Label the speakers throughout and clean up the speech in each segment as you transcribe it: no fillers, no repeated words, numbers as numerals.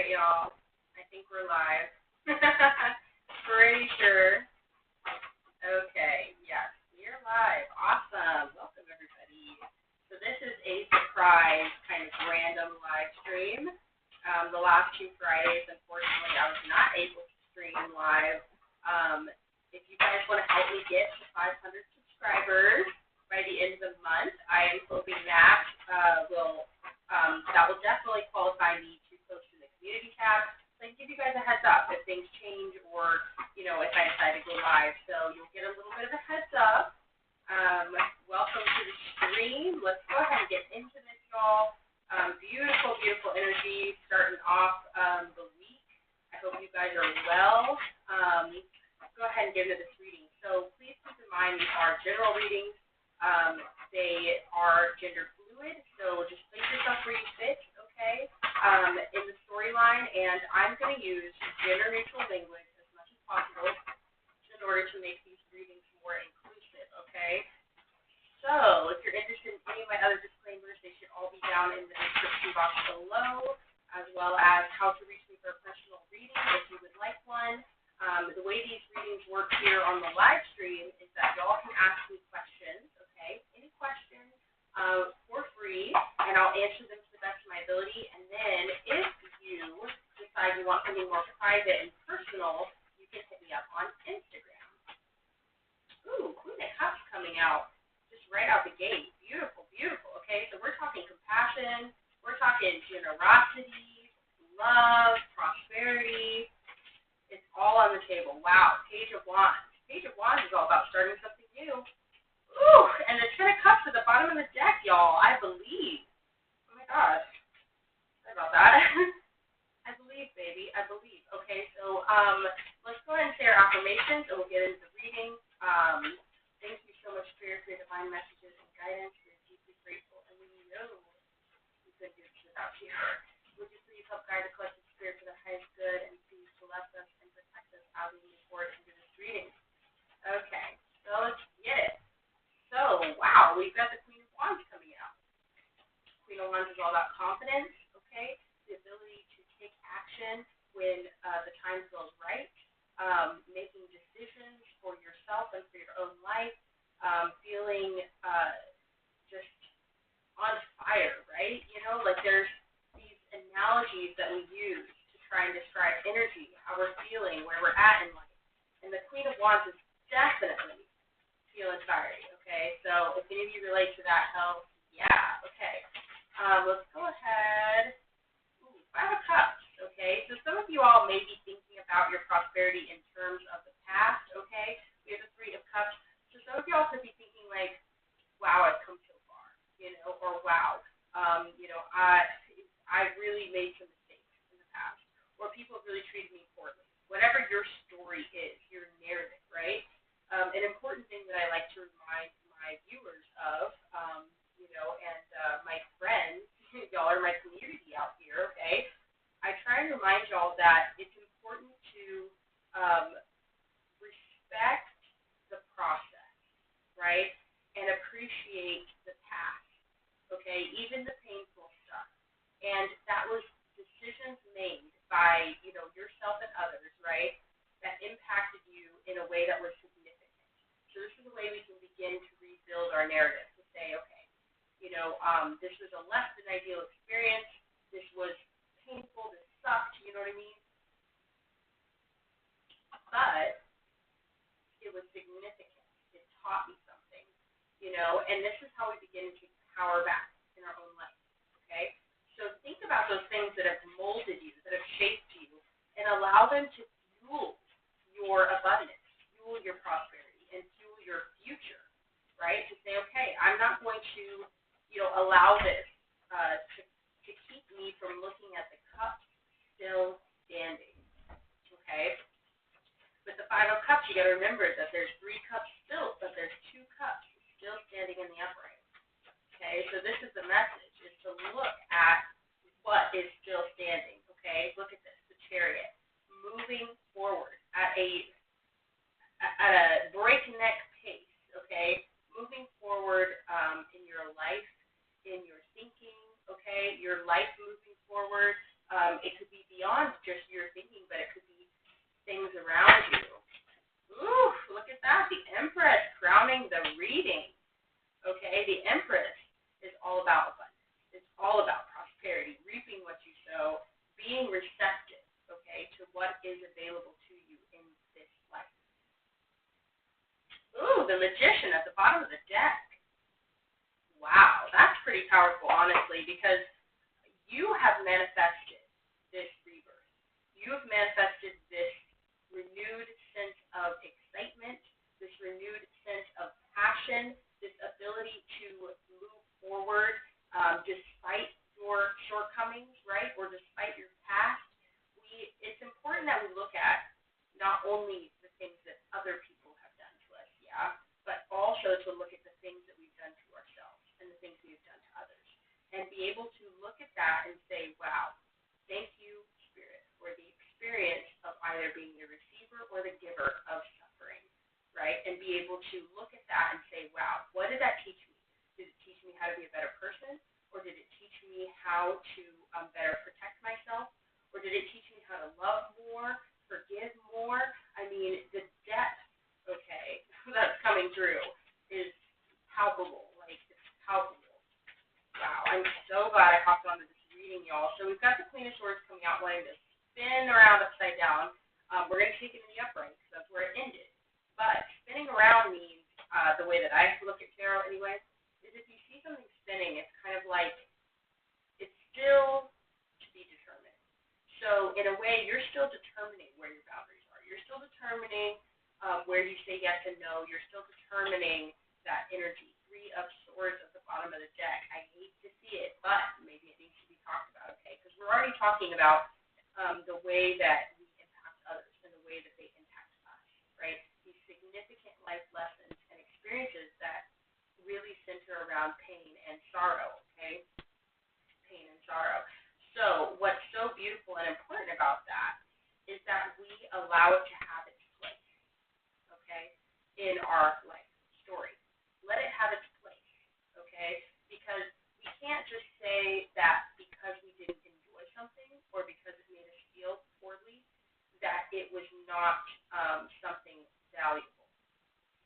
Speaker 1: right, y'all. I think we're live. Pretty sure. Okay, yes, we're live. Awesome. Welcome, everybody. So this is a surprise kind of random live stream. The last two Fridays, unfortunately, I was not able to stream live. If you guys want to help me get to 500 subscribers by the end of the month, I am hoping that will definitely qualify me to post in the community tab. So I can give you guys a heads up if things change or, if I decide to go live. So you'll get a little bit of a heads up. Welcome to the stream. Let's go ahead and get into this, y'all. Beautiful, beautiful energy starting off the week. I hope you guys are well. Let's go ahead and get into this reading. So please keep in mind these are general readings. They are gender fluid, so just place yourself where you fit, okay, in the storyline, and I'm going to use gender-neutral language as much as possible in order to make these readings more inclusive, okay? So if you're interested in any of my other disclaimers, they should all be down in the description box below, as well as how to reach me for a personal reading if you would like one. The way these readings work here on the live stream is that y'all can ask me questions, okay? Any questions for free, and I'll answer them to the best of my ability. And then if you decide you want something more private and personal, you can hit me up on Instagram. Ooh, Queen of Cups coming out just right out the gate. Beautiful, beautiful. Okay, so we're talking compassion, we're talking generosity, love, prosperity. It's all on the table. Wow, Page of Wands. Page of Wands is all about starting something new. Ooh, and the Ten of Cups at the bottom of the deck, y'all. I believe. Oh my gosh. Sorry about that. I believe, baby. I believe. Okay, so let's go ahead and say our affirmations, and we'll get into the reading. Thank you so much, Spirit, for your divine messages and guidance. We're deeply grateful, and we know we couldn't do this without you. Would you please help guide the collective spirit to the highest good and please bless us and protect us as we move forward into this reading? Okay, so let's get it. So, wow, we've got the Queen of Wands coming out. Queen of Wands is all about confidence, okay? The ability to take action when the time feels right, making decisions for yourself and for your own life, feeling just on fire, right? Like there's these analogies that we use to try and describe energy, how we're feeling, where we're at in life. And the Queen of Wands is definitely feeling fiery, okay? So if any of you relate to that, hell yeah, okay. Let's go ahead. Ooh, Five of Cups, okay? So some of you all may be thinking about your prosperity in terms of the past, okay? We have the Three of Cups. So some of you all could be thinking like, wow, I've come so far, or wow, I really made some mistakes in the past, or people have really treated me poorly. Whatever your story is, your narrative, right? An important thing that I like to remind my viewers of, and my friends, y'all are my community out here, okay? I try and remind y'all that it's important to respect the process, right? And appreciate the past, okay? Even the painful stuff. And that was decisions made by, yourself and others, right? That impacted you in a way that was significant. So this is a way we can begin to rebuild our narrative to say, okay, this was a less than ideal experience. This was painful. This sucked. You know what I mean? But it was significant. It taught me something, and this is how we begin to take power back in our own life, okay? So think about those things that have molded you, that have shaped you, and allow them to fuel your abundance, fuel your prosperity, and fuel your future, right? To say, okay, I'm not going to, allow this to keep me from looking at the cup still standing, okay? With the Five of Cups, you got to remember that there's 3 cups still, but there's 2 cups still standing in the upright, okay? So this is the message, is to look at what is still standing, okay? Look at this, the Chariot, moving forward at a breakneck pace, okay? Moving forward in your life, in your thinking, okay? Your life moving forward. It could be beyond just your thinking, but it could be things around you. Ooh, look at that. The Empress crowning the reading. Okay, the Empress is all about abundance. It's all about prosperity, reaping what you sow, being receptive, okay, to what is available to you in this life. Ooh, the Magician at the bottom of the deck. Wow, that's pretty powerful, honestly, because you have manifested this rebirth. You have manifested this renewed sense of excitement, this renewed sense of passion, this ability to move forward despite your shortcomings, right, or despite your past. It's important that we look at not only the things that other people have done to us, yeah, but also to look at the things that we've done to ourselves and the things we've done to others, and be able to look at that and say, wow, thank you, Spirit, for the experience of either being the receiver or the giver of suffering, right? And be able to look at that and say, wow, what did that teach me? Did it teach me how to be a better person? Or did it teach me how to better protect myself? Or did it teach me how to love more, forgive more? I mean, the depth, okay, that's coming through is palpable. Like, it's palpable. Wow, I'm so glad I hopped onto this reading, y'all. So we've got the Queen of Swords coming out wanting to spin around upside down. We're going to take it in the upright because that's where it ended. But spinning around means, the way that I look at tarot anyway, is if you see something spinning, it's kind of like it's still to be determined. So in a way, you're still determining where your boundaries are. You're still determining where you say yes and no. You're still determining that energy. 3 of Swords at the bottom of the deck. I hate to see it, but maybe it needs to be talked about, okay? Because we're already talking about the way that we impact others and the way that they impact us, right? These significant life lessons and experiences that really center around pain and sorrow, okay? Pain and sorrow. So what's so beautiful and important about that is that we allow it to have its place, okay, in our life story. Let it have its place, okay? Because we can't just say that because we didn't enjoy something or because it made us feel poorly that it was not something valuable,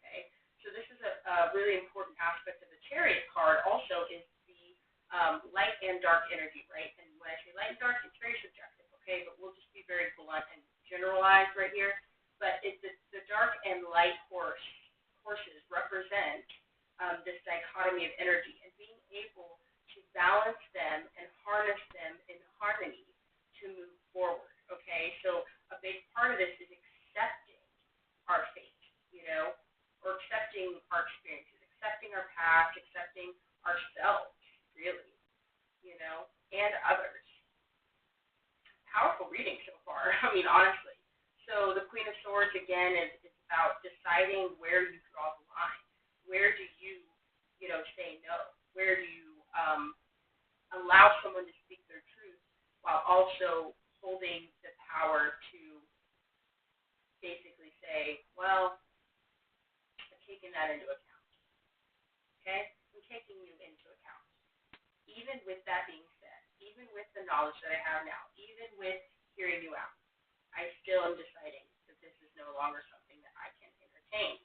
Speaker 1: okay? So this is a really important aspect of the Chariot card also is the light and dark energy, right? And when I say light and dark, it's very subjective, okay? But we'll just be very blunt and generalized right here. But it's the dark and light horses represent this dichotomy of energy and being able to balance them and harness them in harmony to move forward, okay? So a big part of this is accepting our fate, you know, or accepting our experiences, accepting our past, accepting ourselves, really, you know, and others. Powerful reading so far, I mean, honestly. So the Queen of Swords, again, is about deciding where you draw the line. Where do you, you know, say no? Where do you allow someone to speak their truth while also holding the power to basically say, well, I'm taking that into account, okay? I'm taking you into account. Even with that being said, even with the knowledge that I have now, even with hearing you out, I still am deciding that this is no longer something that I can entertain,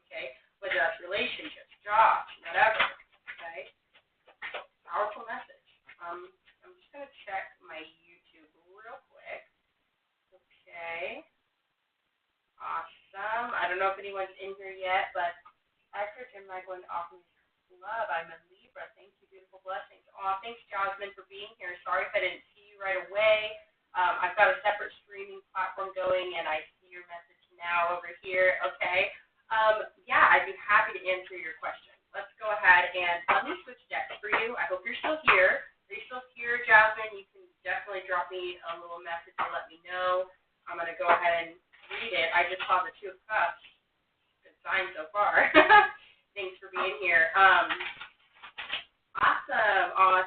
Speaker 1: okay? Whether that's relationships, jobs, whatever, okay? Powerful message. I'm just going to check my YouTube real quick. Okay. Awesome. I don't know if anyone's in here yet, but Edgar Jim and I going to offer me love. I'm a Libra. Thank you. Beautiful blessings. Oh, thanks, Jasmine, for being here. Sorry if I didn't see you right away. I've got a separate streaming platform going, and I see your message now over here. Okay. Yeah, I'd be happy to answer your question. Let's go ahead and let me switch decks for you. I hope you're still here. Are you still here, Jasmine? You can definitely drop me a little message to let me know. I'm going to go ahead and read it. I just saw the 2 of Cups. Good sign so far. Thanks for being here. Awesome.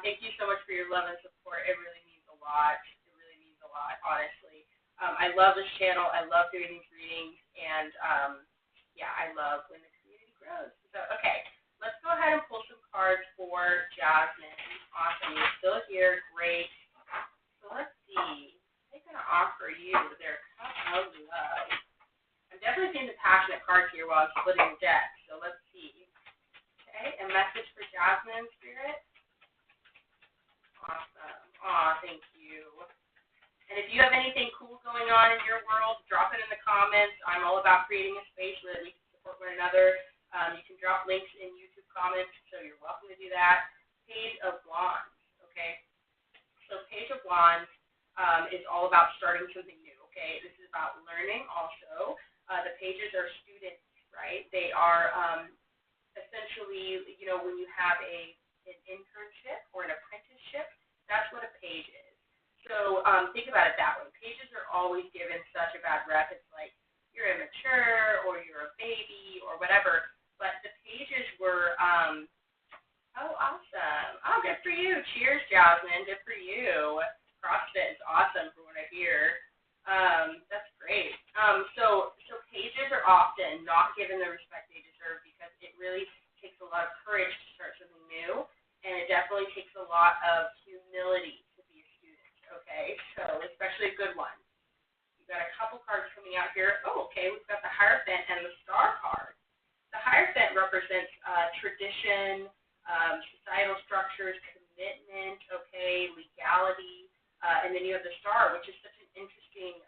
Speaker 1: Thank you so much for your love and support. It really means a lot. It really means a lot, honestly. I love this channel. I love doing these readings. And, yeah, I love when the community grows. So, okay. Let's go ahead and pull some cards for Jasmine. Awesome. You're still here. Great. So let's see. Take an for you. Their cup of love. I'm definitely seeing the passionate cards here while I'm splitting the deck. So let's see. Okay, a message for Jasmine, Spirit. Awesome. Aw, thank you. And if you have anything cool going on in your world, drop it in the comments. I'm all about creating a space where we can support one another. You can drop links in YouTube comments, so you're welcome to do that. Page of Wands, okay? So Page of Wands is all about starting something new, okay? This is about learning also. The pages are students, right? They are essentially, when you have an internship or an apprenticeship, that's what a page is. So think about it that way. Pages are always given such a bad rep. It's like you're immature or you're a baby or whatever. But the pages were, oh, awesome. Oh, good for you. Cheers, Jasmine. Good for you. CrossFit is awesome from what I hear. That's great. So pages are often not given the respect they deserve because it really takes a lot of courage to start something new, and it definitely takes a lot of humility to be a student, okay? So especially a good one. We've got a couple cards coming out here. Oh, okay, we've got the Hierophant and the Star card. The Hierophant represents tradition, societal structures, commitment, okay, legality, and then you have the Star, which is such interesting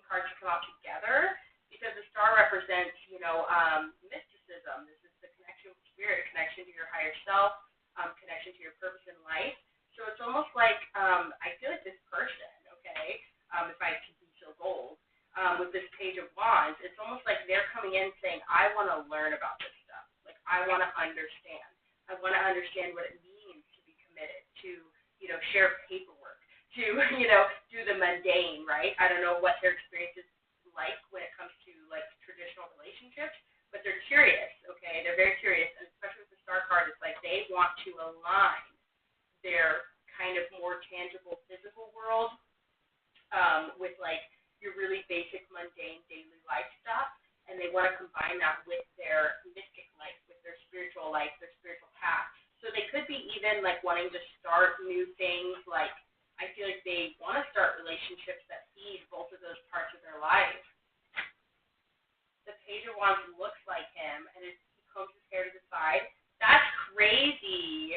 Speaker 1: cards to come out together because the Star represents, mysticism. This is the connection with spirit, connection to your higher self, connection to your purpose in life. So it's almost like I feel like this person, okay, if I can be so bold, with this Page of Wands, it's almost like they're coming in saying, I want to learn about this stuff. Like, I want to understand. I want to understand what it means to be committed, to, share paperwork, to, do the mundane, right? I don't know what their experience is like when it comes to, like, traditional relationships, but they're curious, okay? They're very curious, and especially with the Star card, it's like they want to align their kind of more tangible physical world with, like, your really basic, mundane, daily life stuff, and they want to combine that with their mystic life, with their spiritual life, their spiritual path. So they could be even, like, wanting to start new things, like, I feel like they want to start relationships that feed both of those parts of their life. The Page of Wands looks like him, and he combs his hair to the side. That's crazy.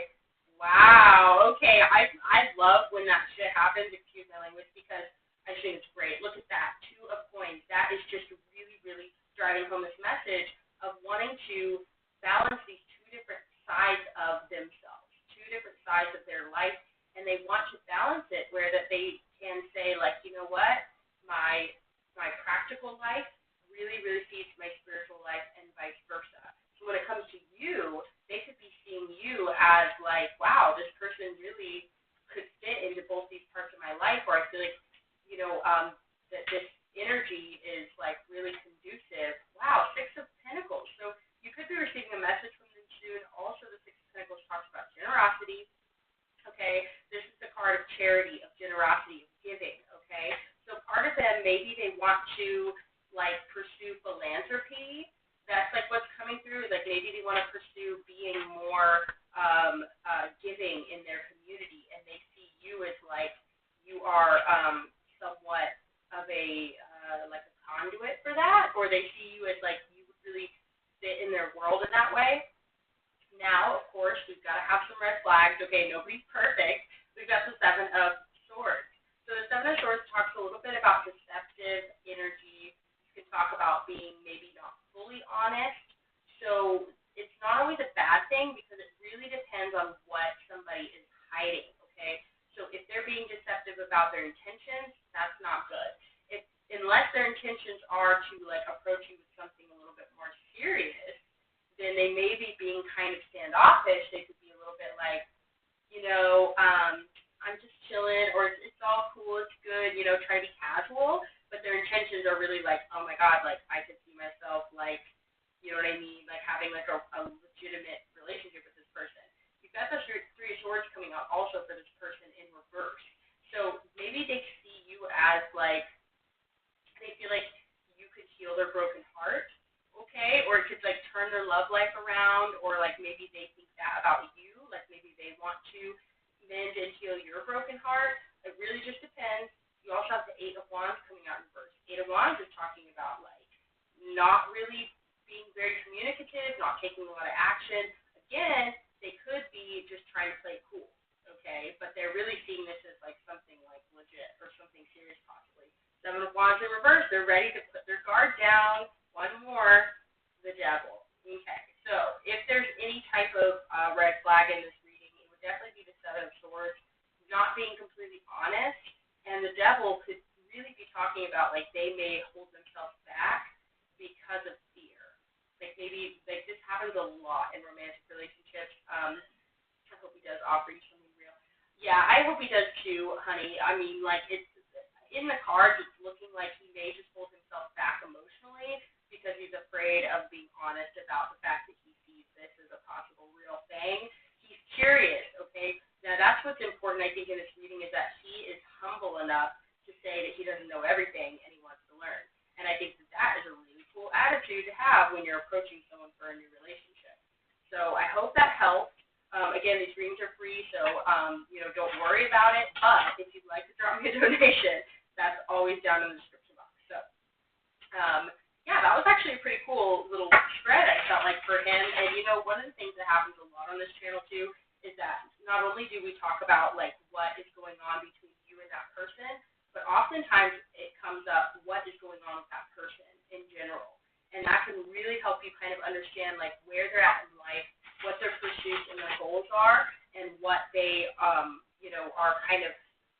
Speaker 1: Wow. Okay, I love when that shit happens, excuse my language, because I just think it's great. Look at that, 2 of coins. That is just really, really driving home this message of wanting to balance these 2 different sides of themselves, 2 different sides of their life, and they want to balance it where that they can say, like, you know what, my practical life really, really feeds my spiritual life and vice versa. So when it comes to you, they could be seeing you as like, wow, this person really could fit into both these parts of my life, or I feel like, that this energy is like really conducive. Wow, 6 of Pentacles. So you could be receiving a message from them soon. Also, the 6 of Pentacles talks about generosity. Okay, this is the card of charity, of generosity, of giving. Okay, so part of them, maybe they want to like pursue philanthropy. That's like what's coming through. Like maybe they want to pursue being more giving in their community, and they see you as like you are somewhat of a like a conduit for that, or they see you as like you would really fit in their world in that way. Now, of course, we've got to have some red flags. Okay, nobody's perfect. We've got the 7 of Swords. So the 7 of Swords talks a little bit about deceptive energy. You can talk about being maybe not fully honest. So it's not always a bad thing because it really depends on what somebody is hiding, okay? So if they're being deceptive about their intentions, that's not good. Unless their intentions are to, like, approach you with something a little bit more serious, then they may be being kind of standoffish. They could be a little bit like, I'm just chilling, or it's all cool, it's good, try to be casual, but their intentions are really like, oh my God, like, I could see myself, like, you know what I mean, like having like a legitimate relationship with this person. You've got the 3 of Swords coming out also for this person in reverse. So maybe they see you as like, they feel like you could heal their broken heart, okay? Or it could like turn their love life around, or like maybe they think that about you, like maybe they want to mend and heal your broken heart. It really just depends. You also taking a lot of action. Again, they could be just trying to play it cool, okay? But they're really seeing this as like something like legit or something serious possibly. Seven of Wands in reverse, they're ready to put their guard down. One more, the Devil. Okay, so if there's any type of red flag in this reading, it would definitely be the Seven of Swords, not being completely honest, and the Devil could really be talking about like they may hold themselves back because of fear. Like maybe like this happens a lot in romantic relationships. I hope he does offer you something real. Yeah, I hope he does too, honey. I mean, like it's in the cards, it's looking like he may just hold himself back emotionally because he's afraid of being honest about the fact that he sees this as a possible real thing. He's curious, okay? Now that's what's important, I think, in this reading is that he is humble enough to say that he doesn't know everything and he wants to learn. And I think that that is a really cool attitude to have when you're approaching someone for a new relationship. So I hope that helps. Again, these readings are free, so don't worry about it. But if you'd like to drop me a donation, that's always down in the description box. So, yeah, that was actually a pretty cool little spread, I felt like, for him. And, one of the things that happens a lot on this channel, too, is that not only do we talk about, like, what is going on between you and that person, but oftentimes it comes up what is going on with that person in general. And that can really help you kind of understand, like, where they're at in life, what their pursuits and their goals are, and what they, are kind of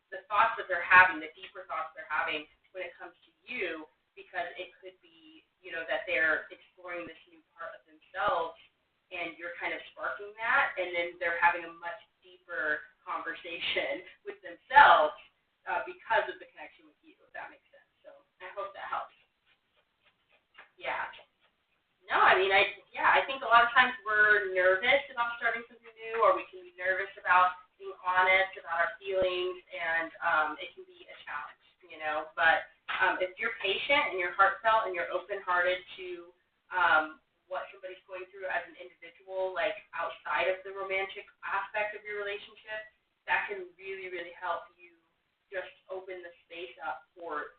Speaker 1: the thoughts that they're having, the deeper thoughts they're having when it comes to you, because it could be, that they're exploring this new part of themselves, and you're kind of sparking that, and then they're having a much deeper conversation with themselves because of the connection with you, if that makes sense. So I hope that helps. Yeah. No, I mean, I think a lot of times we're nervous about starting something new, or we can be nervous about being honest about our feelings, and it can be a challenge, But if you're patient and you're heartfelt and you're open-hearted to what somebody's going through as an individual, like outside of the romantic aspect of your relationship, that can really, really help you just open the space up for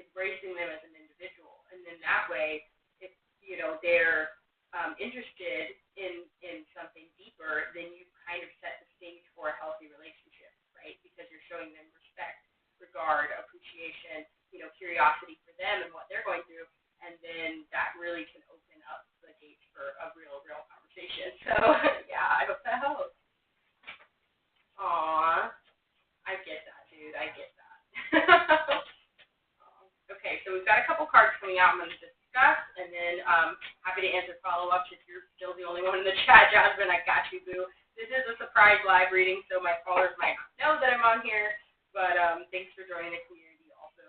Speaker 1: embracing them as an individual. And then that way, if they're interested in something deeper, then you kind of set the stage for a healthy relationship, right? Because you're showing them respect, regard, appreciation, curiosity for them and what they're going through, and then that really can open up the gates for a real conversation. So yeah, I hope that helps. Aw, I get that, dude. I get that. Okay, so we've got a couple cards coming out I'm going to discuss, and then happy to answer follow-ups if you're still the only one in the chat, Jasmine. I got you, boo. This is a surprise live reading, so my callers might not know that I'm on here, but thanks for joining the community also.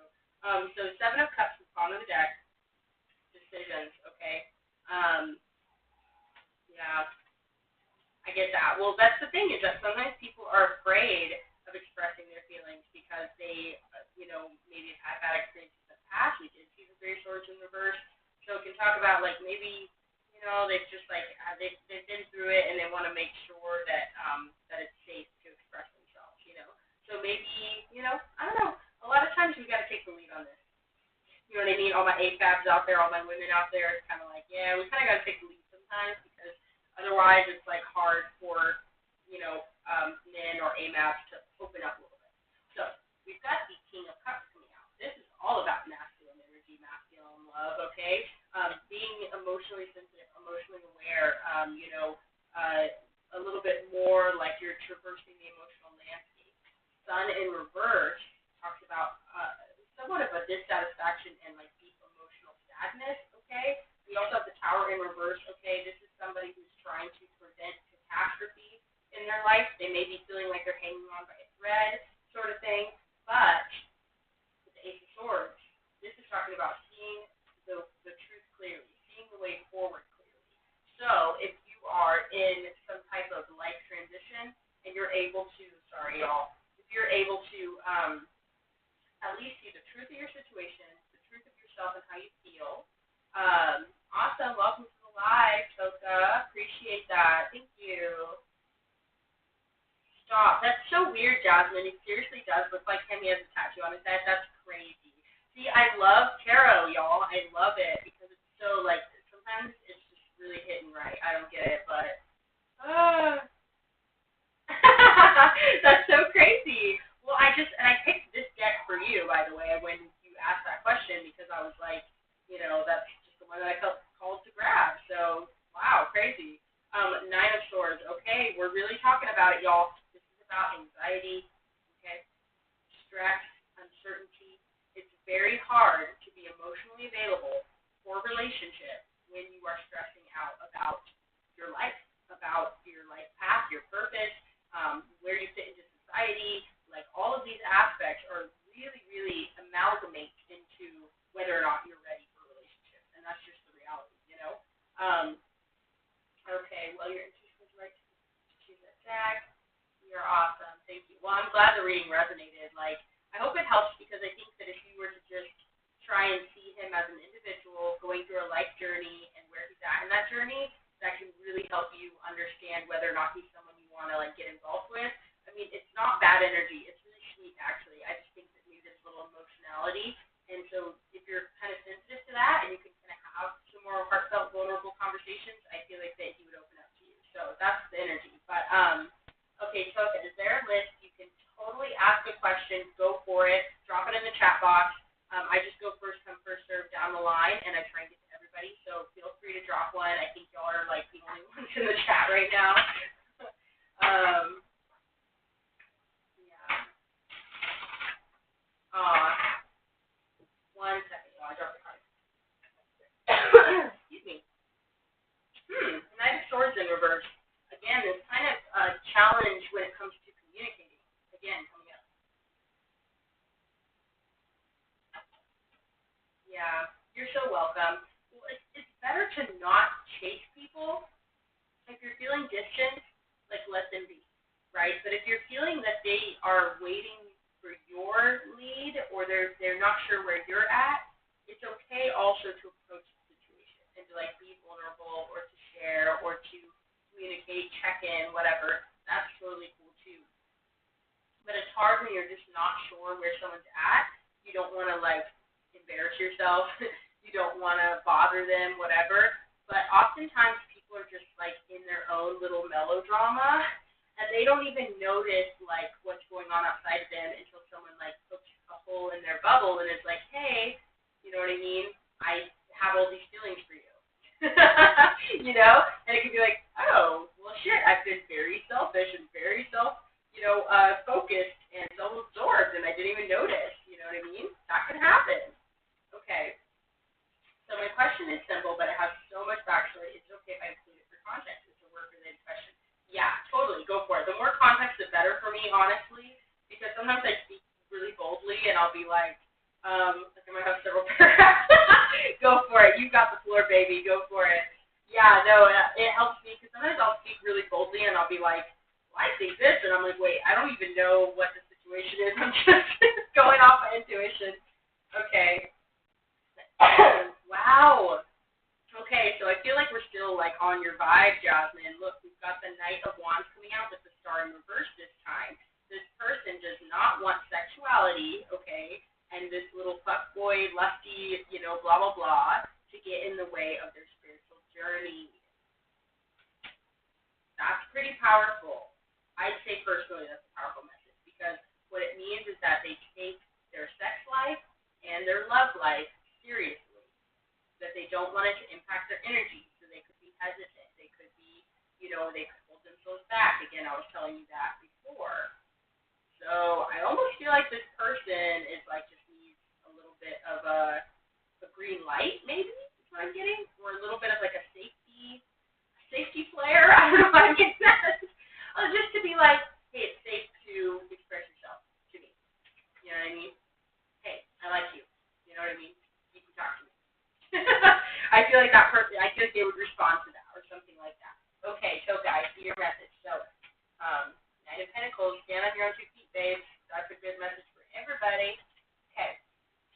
Speaker 1: So Seven of Cups is on the deck. Decisions, okay? Yeah, I get that. Well, that's the thing, is that sometimes people are afraid of expressing their feelings because they, maybe have had bad experiences in the past. We did see the Three of Swords in reverse. So we can talk about, like, maybe, they've just, like, they've been through it and they want to make sure that that it's safe to express themselves, So maybe, I don't know. A lot of times we've got to take the lead on this. You know what I mean? All my AFABs out there, all my women out there, it's kind of like, yeah, we kind of got to take the lead sometimes because otherwise it's, like, hard for, men or AMABs to open up a little bit. So we've got the King of Cups coming out. This is all about masculine energy, masculine love, okay? Being emotionally sensitive, emotionally aware, a little bit more like you're traversing the emotional landscape. Sun in reverse talks about somewhat of a dissatisfaction and like deep emotional sadness, okay? We also have the Tower in reverse, okay? This is somebody who's trying to prevent catastrophe in their life. They may be feeling like they're hanging on by a thread, sort of thing. But with the Ace of Swords, this is talking about seeing the truth clearly, seeing the way forward clearly. So if you are in some type of life transition and you're able to, sorry y'all, if you're able to at least see the truth of your situation, the truth of yourself and how you feel. Awesome. Welcome to the live, Toka. Appreciate that. Thank you. Stop. That's so weird, Jasmine. It seriously does look like him. He has a tattoo on his head. That's crazy. See, I love tarot, y'all. I love it because it's so, like, sometimes it's just really really hitting right. I don't get it, but uh, that's so crazy. Well, I picked this deck for you, by the way, when you asked that question because I was like, that's just the one that I felt called to grab. So, wow, crazy. Nine of Swords. Okay, we're really talking about it, y'all. This is about anxiety, okay, stress, uncertainty. It's very hard to be emotionally available for relationships when you are stressing out about your life, about your life path, your purpose, where you fit into society. Like all of these aspects are really, really amalgamate into whether or not you're ready for relationships, and that's just the reality. Okay, well, your intuition was right to choose that deck. You're awesome. Thank you. Well, I'm glad the reading resonated. Like, I hope it helps because I think that if you were to just try and see him as an individual going through a life journey and where he's at in that journey, that can really help you understand whether or not he's someone you want to, like, get involved with. I mean, it's not bad energy. It's really sweet, actually. I just think that maybe there's a little emotionality. And so if you're kind of sensitive to that and you can kind of have some more heartfelt, vulnerable conversations, I feel like that he would open up to you. So that's the energy. But, okay, so is there a list? You can totally ask a question. Go for it. Drop it in the chat box. I just go first come, first serve down the line, and I try and get to everybody. So feel free to drop one. I think y'all are, like, the only ones in the chat right now. Yeah. One second, y'all. I dropped the card. Excuse me. Knight of Swords in reverse. Again, this kind of challenge when it comes to communicating. Again, coming up. Yeah, you're so welcome. Well, it's better to not chase people. If you're feeling distant, like, let them be, right? But if you're feeling that they are waiting for your lead or they're not sure where you're at, it's okay also to approach the situation and to, like, be vulnerable or to share or to communicate, check in, whatever. That's totally cool too. But it's hard when you're just not sure where someone's at. You don't want to, like, embarrass yourself. You don't want to bother them, whatever. But oftentimes people are just, like, in their own little melodrama, and they don't even notice, like, what's going on outside of them until someone, like, pokes a hole in their bubble and is like, hey, you know what I mean? I have all these feelings for you. And it can be like, oh, well, shit, I've been very selfish and very focused and self-absorbed, and I didn't even notice. You know what I mean? That can happen. Okay. So my question is simple, but it has so much backstory. It's okay if I include it for context. It's a work-related question. Yeah, totally. Go for it. The more context, the better for me, honestly, because sometimes I speak really boldly, and I'll be like I might have several paragraphs. Go for it. You got the floor, baby. Go for it. Yeah, no, it helps me because sometimes I'll speak really boldly, and I'll be like, well, I think this, and I'm like, wait, I don't even know what the situation is. I'm just going off my intuition. Okay. Wow. Okay, so I feel like we're still, like, on your vibe, Jasmine. Look, we've got the Knight of Wands coming out with the Star in reverse this time. This person does not want sexuality, okay, and this little fuckboy, lusty, blah, blah, blah, to get in the way of their spiritual journey. That's pretty powerful. I'd say personally that's a powerful message because what it means is that they take their sex life and their love life seriously, that they don't want it to impact their energy, so they could be hesitant. They could be, they could hold themselves back. Again, I was telling you that before. So I almost feel like this person is, like, just needs a little bit of a green light, maybe, is what I'm getting, or a little bit of, like, a safety flare. I don't know if I'm getting that. Just to be like, hey, it's safe to express yourself to me. You know what I mean? Hey, I like you. You know what I mean? You can talk to me. I feel like that person, I feel like they would respond to that or something like that. Okay, so guys, see your message. So, Knight of Pentacles, stand on your own 2 feet, babe. That's a good message for everybody. Okay,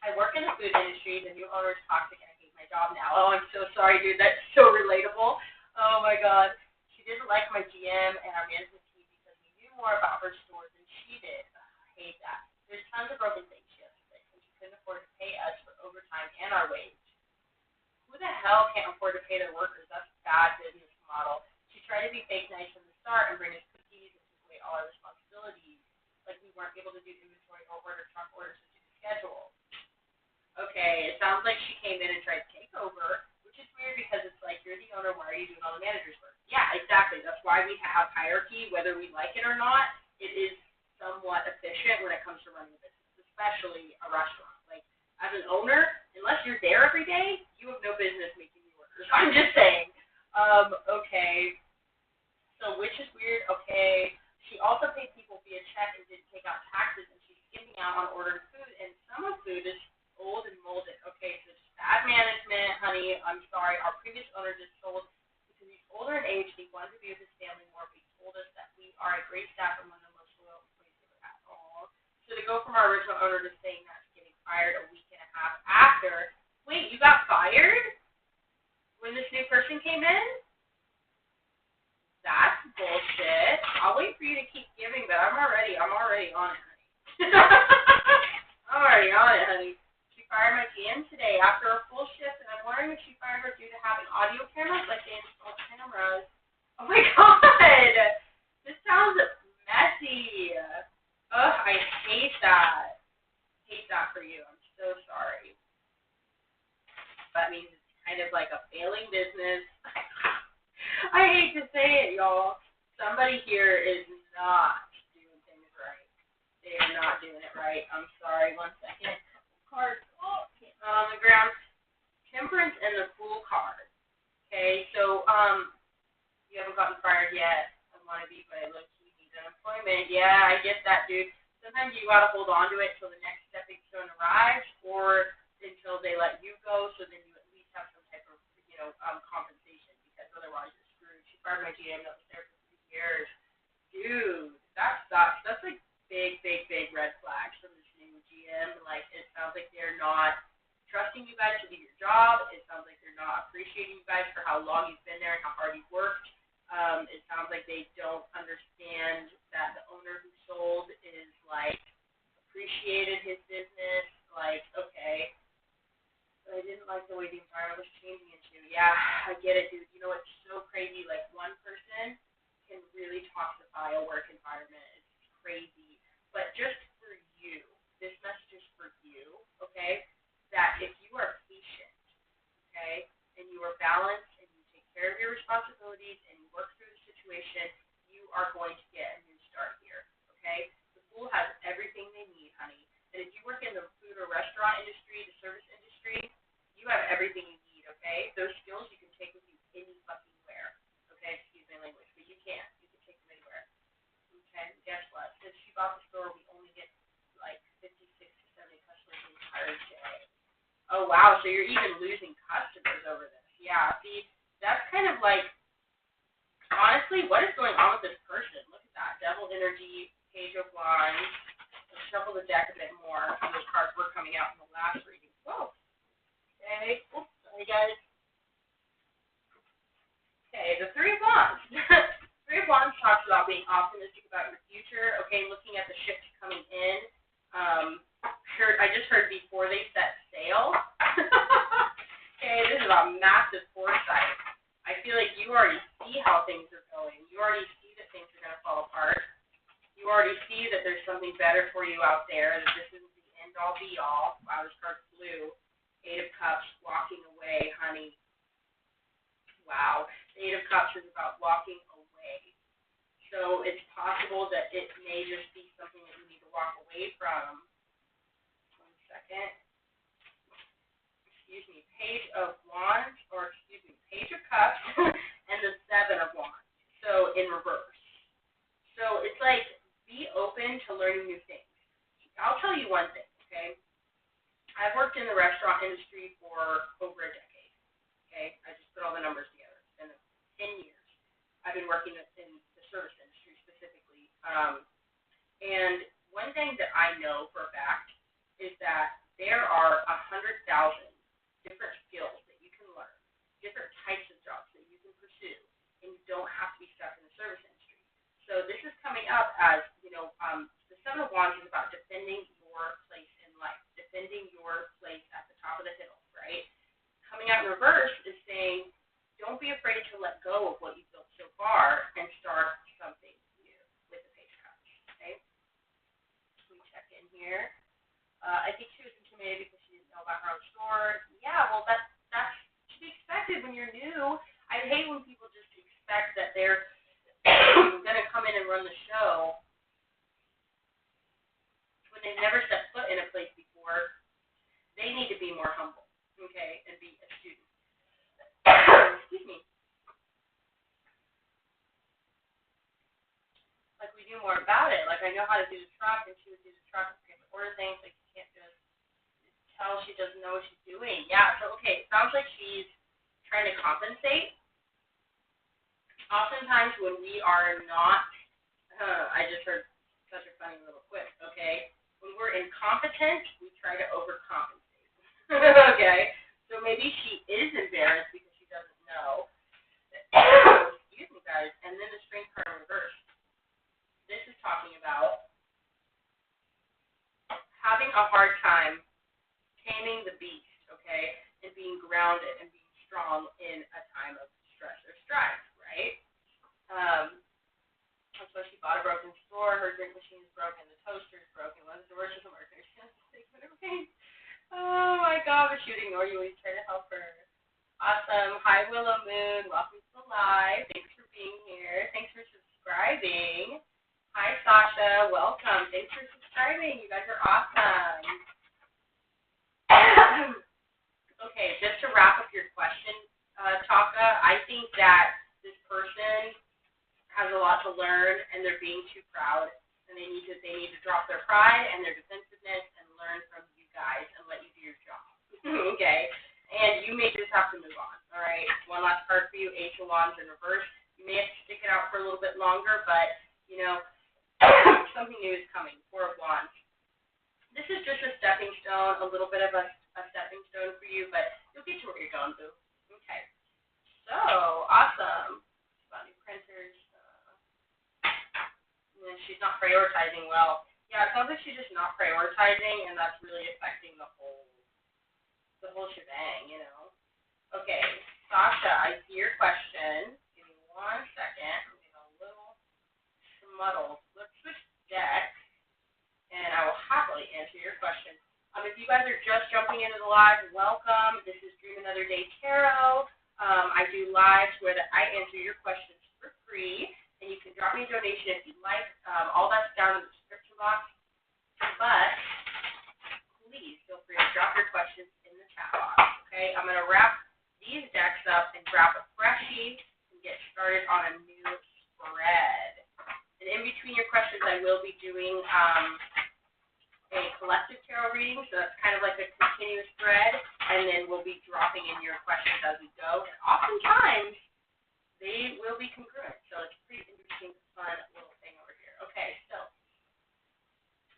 Speaker 1: I work in the food industry. The new owner is toxic, and I hate my job now. Oh, I'm so sorry, dude. That's so relatable. Oh my God. She didn't like my GM and our management team because we knew more about her stores than she did. Ugh, I hate that. There's tons of broken things she has to fix, and she couldn't afford to pay us for overtime and our wage. Who the hell can't afford to pay their workers? That's bad bad business model. She tried to be fake nice from the start and bring us cookies and took away all our responsibilities. Like we weren't able to do inventory or order truck orders to the schedule. Okay, it sounds like she came in and tried to take over, which is weird because it's like you're the owner, why are you doing all the manager's work? Yeah, exactly. That's why we have hierarchy, whether we like it or not. It is somewhat efficient when it comes to running a business, especially a restaurant. Like as an owner, unless you're there every day, you have no business making the orders. I'm just saying. Okay. So which is weird. Okay. She also paid people via check and didn't take out taxes, and she's skimming out on ordered food, and some of food is old and molded. Okay, so it's bad management, honey. I'm sorry. Our previous owner just sold because he's older in age and he wanted to be with his family more, but he told us that we are a great staff and one of the most loyal employees ever had. Aww. So to go from our original owner to saying that to getting fired a week and a half after. Wait, you got fired when this new person came in? That's bullshit. I'll wait for you to keep giving, but I'm already on it, honey. I'm already on it, honey. She fired my GM today after a full shift, and I'm wondering if she fired her due to having audio cameras, like they installed cameras. Oh my god! This sounds messy. Ugh, I hate that. Hate that for you. I'm so sorry. That means it's kind of like a failing business. I hate to say it, y'all. Somebody here is not doing things right. They are not doing it right. I'm sorry. 1 second. Card. Oh, on the ground. Temperance and the Fool card. Okay, so you haven't gotten fired yet. I want to be, but I low-key need unemployment. Yeah, I get that, dude. Sometimes you gotta hold on to it till the next stepping stone arrives, or until they let you go, so then you at least have some type of, compensation, because otherwise you're screwed. She fired my GM that was there for 3 years. Dude, that sucks. That's like big, big, big red flags from this new GM. Like, it sounds like they're not trusting you guys to do your job. It sounds like they're not appreciating you guys for how long you've been there and how hard you've worked. It sounds like they don't understand that the owner who sold is, like, appreciated his business. Like, okay, but I didn't like the way the environment was changing into. Yeah, I get it, dude. You know, it's so crazy. Like, one person can really toxify a work environment. It's crazy. But just for you, this message is for you, okay, that if you are patient, okay, and you are balanced and you take care of your responsibilities and you work through the situation, you are going to get a new start here, okay? The Fool has everything they need, honey. And if you work in the food or restaurant industry, the service industry, you have everything you need, okay? Those skills you can take with you any fucking where, okay? Excuse my language, but you can. You can take them anywhere, okay? Guess what? Since she bought the store, we only get like 56 to 70 customers the entire day. Oh, wow, so you're even losing customers over this. Yeah, see, that's kind of like, honestly, what is going on with this person? Look at that. Devil energy, Page of Wands. Let's shuffle the deck a bit more. Those cards were coming out in the last reading. Whoa. Okay. Oops, sorry, guys. Okay, the Three of Wands. Three of Wands talks about being optimistic about your future. Okay, looking at the ships coming in. I just heard before they set sail. Okay, this is a massive foresight. I feel like you already see how things are going. You already see that things are going to fall apart. You already see that there's something better for you out there, that this isn't the end-all, be-all. Wow, this card's blue. 8 of Cups, walking away, honey. Wow. The 8 of Cups is about walking away. So it's possible that it may just be something that you need to walk away from. 1 second. Excuse me. Page of Wands, Page of Cups, and the 7 of Wands. So in reverse. So it's like, be open to learning new things. I'll tell you one thing, okay? I've worked in the restaurant industry for over a decade, okay? I just put all the numbers together. It's been 10 years. I've been working in the service industry specifically. And one thing that I know for a fact is that there are 100,000 different skills that you can learn, different types of jobs that you can pursue, and you don't have to be stuck in the service industry. So this is coming up as, the 7 of Wands is about defending your place in life, defending your place at the top of the hill, right? Coming out in reverse is saying, don't be afraid to let think she was intimidated because she didn't know about her own store. Yeah, well, that's to be expected when you're new. I hate when people just expect that they're going to come in and run the show when they've never set foot in a place before. They need to be more humble, okay, and be a student. Excuse me. Like, we do more about it. Like, I know how to do the truck, and she would do the truck and forget to order things. Like, you can't just tell she doesn't know what she's doing. Yeah, so, okay, it sounds like she's trying to compensate. Oftentimes when we are not, I just heard such a funny little quip, okay? When we're incompetent, we try to overcompensate. Okay? So maybe she is embarrassed because she doesn't know. Excuse me, guys. And then the string card reversed. This is talking about having a hard time taming the beast, okay, and being grounded and being strong in a time of stress or strife, right? So she bought a broken store, her drink machine is broken, the toaster is broken, one of the doors doesn't work, she has to take whatever pain. Oh my God, but she would ignore you when you try to help her. Awesome. Hi, Willow Moon. Welcome to the live. Thanks for being here. Thanks for subscribing. Hi, Sasha. Welcome. Thanks for subscribing. You guys are awesome. Okay, just to wrap up your question, Taka, I think that this person has a lot to learn, and they're being too proud, and they need to drop their pride and their defensiveness and learn from you guys and let you do your job. Okay, and you may just have to move on. All right, one last card for you, Ace of Wands in reverse. You may have to stick it out for a little bit longer, but you know something new is coming. Four of Wands. This is just a stepping stone, a little bit of a stepping stone for you, but you'll get to where you're going, boo. Okay, so awesome. About new printers. And she's not prioritizing well. Yeah, it sounds like she's just not prioritizing, and that's really affecting the whole shebang, you know. Okay, Sasha, I see your question. Give me 1 second. I'm getting a little muddled. Let's switch decks, and I will happily answer your question. If you guys are just jumping into the live, welcome. This is Dream Another Day Tarot. I do lives where I answer your questions for free. And you can drop me a donation if you'd like. All that's down in the description box. But please feel free to drop your questions in the chat box. Okay, I'm going to wrap these decks up and grab a freshie and get started on a new spread. And in between your questions, I will be doing a collective tarot reading. So that's kind of like a continuous thread. And then we'll be dropping in your questions as we go. And oftentimes, they will be congruent, so it's a pretty interesting, fun little thing over here. Okay, so,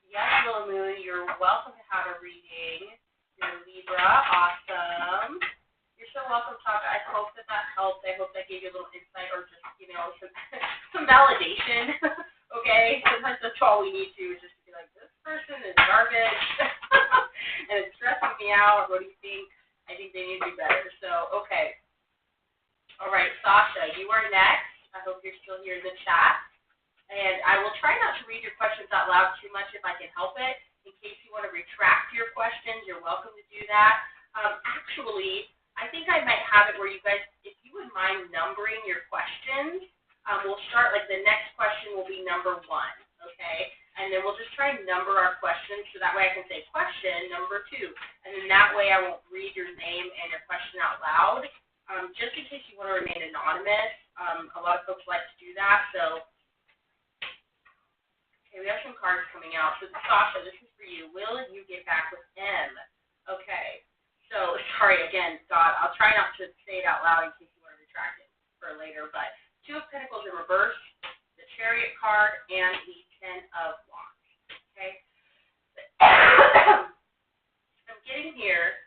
Speaker 1: yes, Willow Moon, you're welcome to have a reading. You're Libra, awesome. You're so welcome, Taka. I hope that helped. I hope that gave you a little insight or just, some validation, okay? Sometimes that's all we need to is just to be like, this person is garbage, and it's stressing me out. What do you think? I think they need to do better. So, okay. All right, Sasha, you are next. I hope you're still here in the chat. And I will try not to read your questions out loud too much if I can help it. In case you want to retract your questions, you're welcome to do that. Actually, I think I might have it where you guys, if you would mind numbering your questions, we'll start, like the next question will be number 1, okay? And then we'll just try and number our questions so that way I can say question number 2. And then that way I won't read your name and your question out loud. Just in case you want to remain anonymous, a lot of folks like to do that. So, okay, we have some cards coming out. So, Sasha, this is for you. Will you get back with M? Okay. So, sorry again, Scott. I'll try not to say it out loud in case you want to retract it for later. But 2 of Pentacles in reverse, the Chariot card, and the 10 of Wands. Okay. I'm getting here.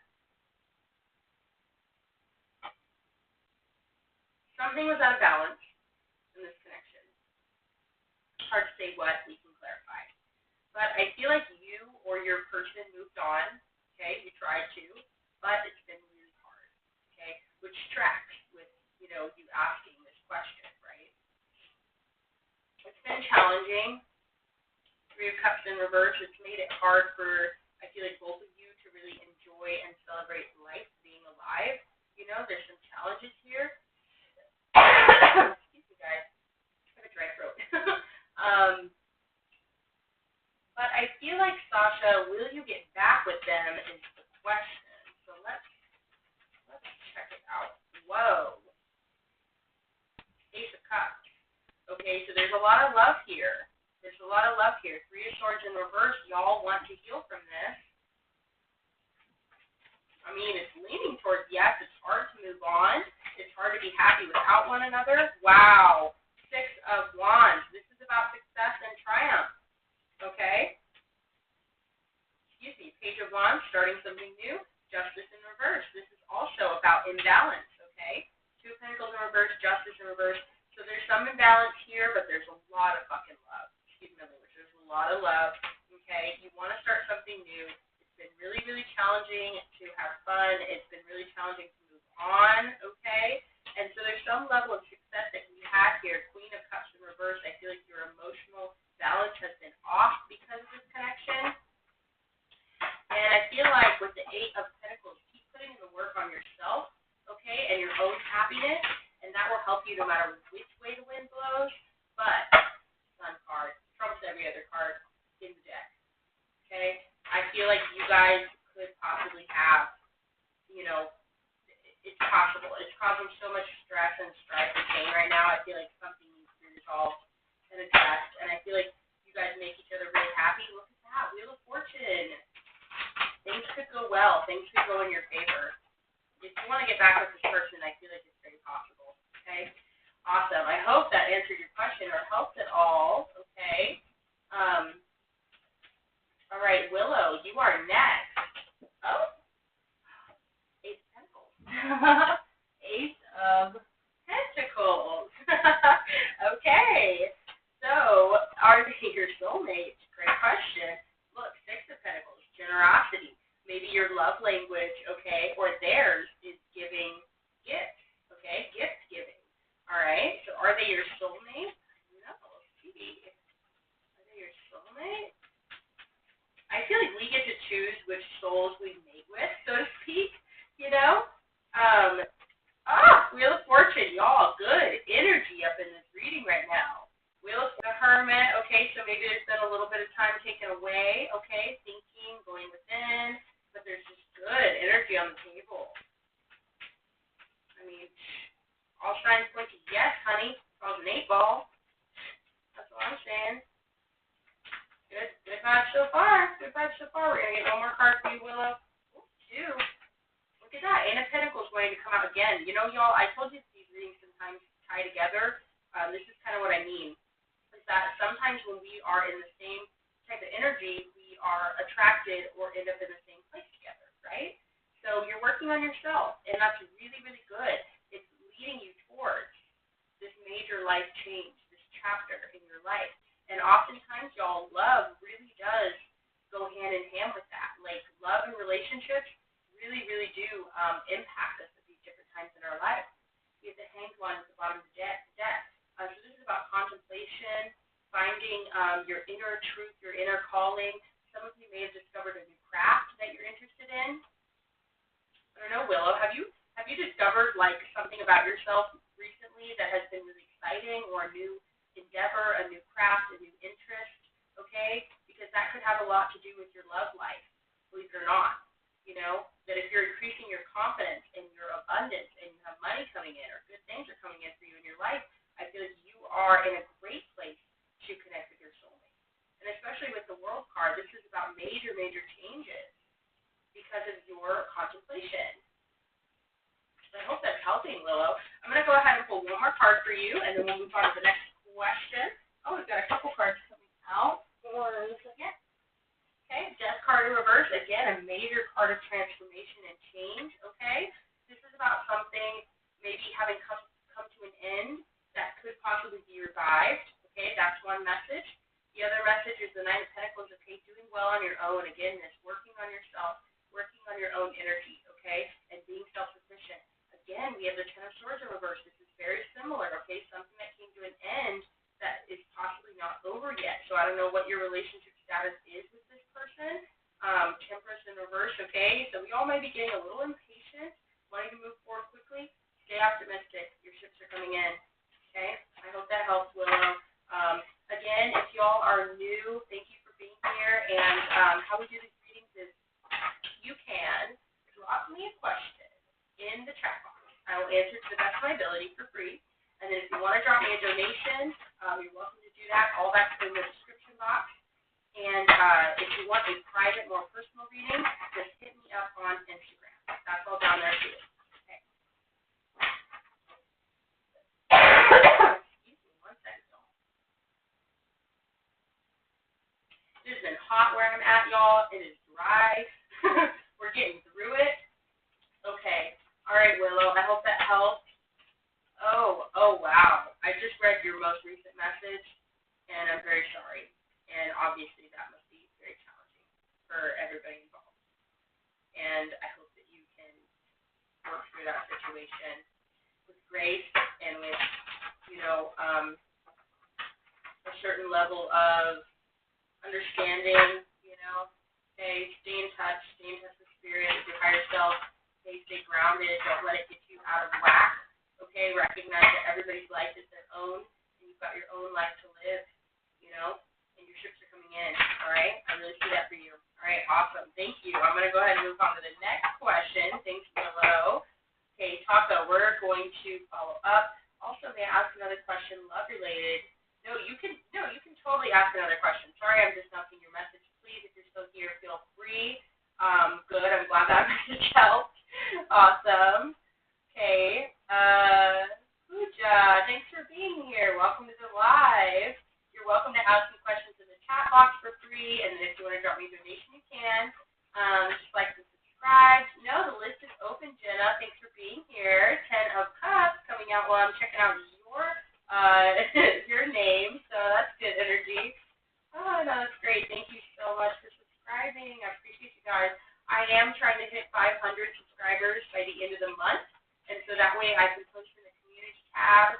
Speaker 1: Something was out of balance in this connection. It's hard to say what, we can clarify. But I feel like you or your person moved on, okay? You tried to, but it's been really hard, okay? Which tracks with, you asking this question, right? It's been challenging. 3 of Cups in reverse. It's made it hard for I feel like both of you to really enjoy and celebrate life, being alive. You know, there's some challenges here. Excuse me, guys. I have a dry throat. But I feel like, Sasha, will you get back with them is the question. So let's check it out. Whoa. Ace of Cups. Okay, so there's a lot of love here. There's a lot of love here. Three of Swords in reverse. Y'all want to heal from this. I mean, it's leaning towards yes. It's hard to move on. It's hard to be happy without one another. Wow. Six of Wands. This is about success and triumph. Okay? Excuse me. Page of Wands, starting something new. Justice in reverse. This is also about imbalance. Okay? Two of Pentacles in reverse, Justice in reverse. So there's some imbalance here, but there's a lot of fucking love. Excuse me, there's a lot of love. Okay? You want to start something new. It's been really, really challenging to have fun. It's been really challenging to move on. Okay? And so there's some level of success that can be had here. Queen of Cups in reverse. I feel like your emotional balance has been off because of this connection. And I feel like with the Eight of Pentacles, keep putting in the work on yourself, okay, and your own happiness, and that will help you no matter which way the wind blows. But Sun card trumps every other card in the deck, okay? I feel like you guys could possibly have, you know, it's possible. It's causing so much stress and strife and pain right now. I feel like something needs to be resolved and addressed, and I feel like you guys make each other really happy. Look at that, Wheel of Fortune. Things could go well. Things could go in your favor. If you want to get back with this person, I feel like it's very possible. Okay? Awesome. I hope that answered your question or helped at all. Okay? All right, Willow, you are next. Oh, Ace of Pentacles. Ace of Pentacles. Okay. So, are they your soulmates? Great question. Look, Six of Pentacles. Generosity. Maybe your love language, okay, or theirs is giving gifts, okay, gift giving. All right, so are they your soulmate? No, gee. Are they your soulmate? I feel like we get to choose which souls we mate with, so to speak, you know? Wheel of Fortune, y'all, good energy up in this reading right now. Wheel of the Hermit, okay, so maybe there's been a little bit of time taken away, okay, thinking, going within, but there's just good energy on the table. I mean, all signs point to yes, honey. Called an 8-ball. That's what I'm saying. Good vibes so far. Good vibes so far. We're going to get one more card for you, Willow. Ooh, 2. Look at that. Eight of Pentacles going to come out again. You know, y'all, I told you these readings sometimes tie together. This is kind of what I mean. Is that sometimes when we are in the same type of energy, we are attracted or end up in the same place together, right? So you're working on yourself, and that's really, really good. It's leading you towards this major life change, this chapter in your life. And oftentimes, y'all, love really does go hand in hand with that. Like, love and relationships really, really do impact us at these different times in our life. We have the Hanged One at the bottom of the deck. So this is about contemplation, finding your inner truth, your inner calling. Some of you may have discovered a new craft that you're interested in. I don't know, Willow, have you discovered like something about yourself recently that has been really exciting, or a new endeavor, a new craft, a new interest? Okay, because that could have a lot to do with your love life, believe it or not. You know, that if you're increasing your confidence and your abundance and you have money coming in or good things are coming in for you in your life, I feel like you are in a great place to connect with your soulmate. And especially with the World card, this is about major, major changes because of your contemplation. So I hope that's helping, Willow. I'm going to go ahead and pull one more card for you, and then we'll move on to the next question. Oh, we've got a couple cards coming out. 1 second. Okay, Death card in reverse. Again, a major card of transformation and change, okay? This is about something maybe having come to an end that could possibly be revived, okay? That's one message. The other message is the Nine of Pentacles, okay? Doing well on your own. Again, this working on yourself, working on your own energy, okay? And being self-sufficient. Again, we have the Ten of Swords in reverse. This is very similar, okay? Something that came to an end that is possibly not over yet. So I don't know what your relationship status is with this person. okay? So we all might be getting a little impatient, wanting to move forward quickly. Stay optimistic. Your ships are coming in, okay? I hope that helps, Willow. Again, if y'all are new, thank you for being here. And how we do these readings is you can drop me a question in the chat box. I will answer to the best of my ability for free. And then if you want to drop me a donation, you're welcome to do that. All that's in the description box. And if you want a private, more personal reading, just hit me up on Instagram. That's all down there too. Okay. Excuse me, 1 second, y'all. It has been hot where I'm at, y'all. It is dry. We're getting through it. Okay. All right, Willow. I hope that helps. Oh, wow. I just read your most recent message, and I'm very sorry. And obviously that must be very challenging for everybody involved. And I hope that you can work through that situation with grace and with, a certain level of understanding, okay, stay in touch with spirit, with your higher self, okay, stay grounded, don't let it get you out of whack, okay, recognize that everybody's life is their own, and you've got your own life to live, and your ships are coming in, all right, I really see that for you, all right, awesome, thank you, I'm going to go ahead and move on to the next question, thanks, Willow, okay, Taka, we're going to follow up, also, may I ask another question, love-related? No, you can totally ask another question. Sorry, I'm just not seeing your message. Please, if you're still here, feel free. Good. I'm glad that message helped. Awesome. Okay. Pooja, thanks for being here. Welcome to the live. You're welcome to ask some questions in the chat box for free, and then if you want to drop me a donation, you can. Just like to subscribe. No, the list is open, Jenna. Thanks for being here. 10 of Cups coming out while I'm checking out your name, so that's good energy. Oh, no, that's great. Thank you so much for subscribing. I appreciate you guys. I am trying to hit 500 subscribers by the end of the month, and so that way I can post in the community tab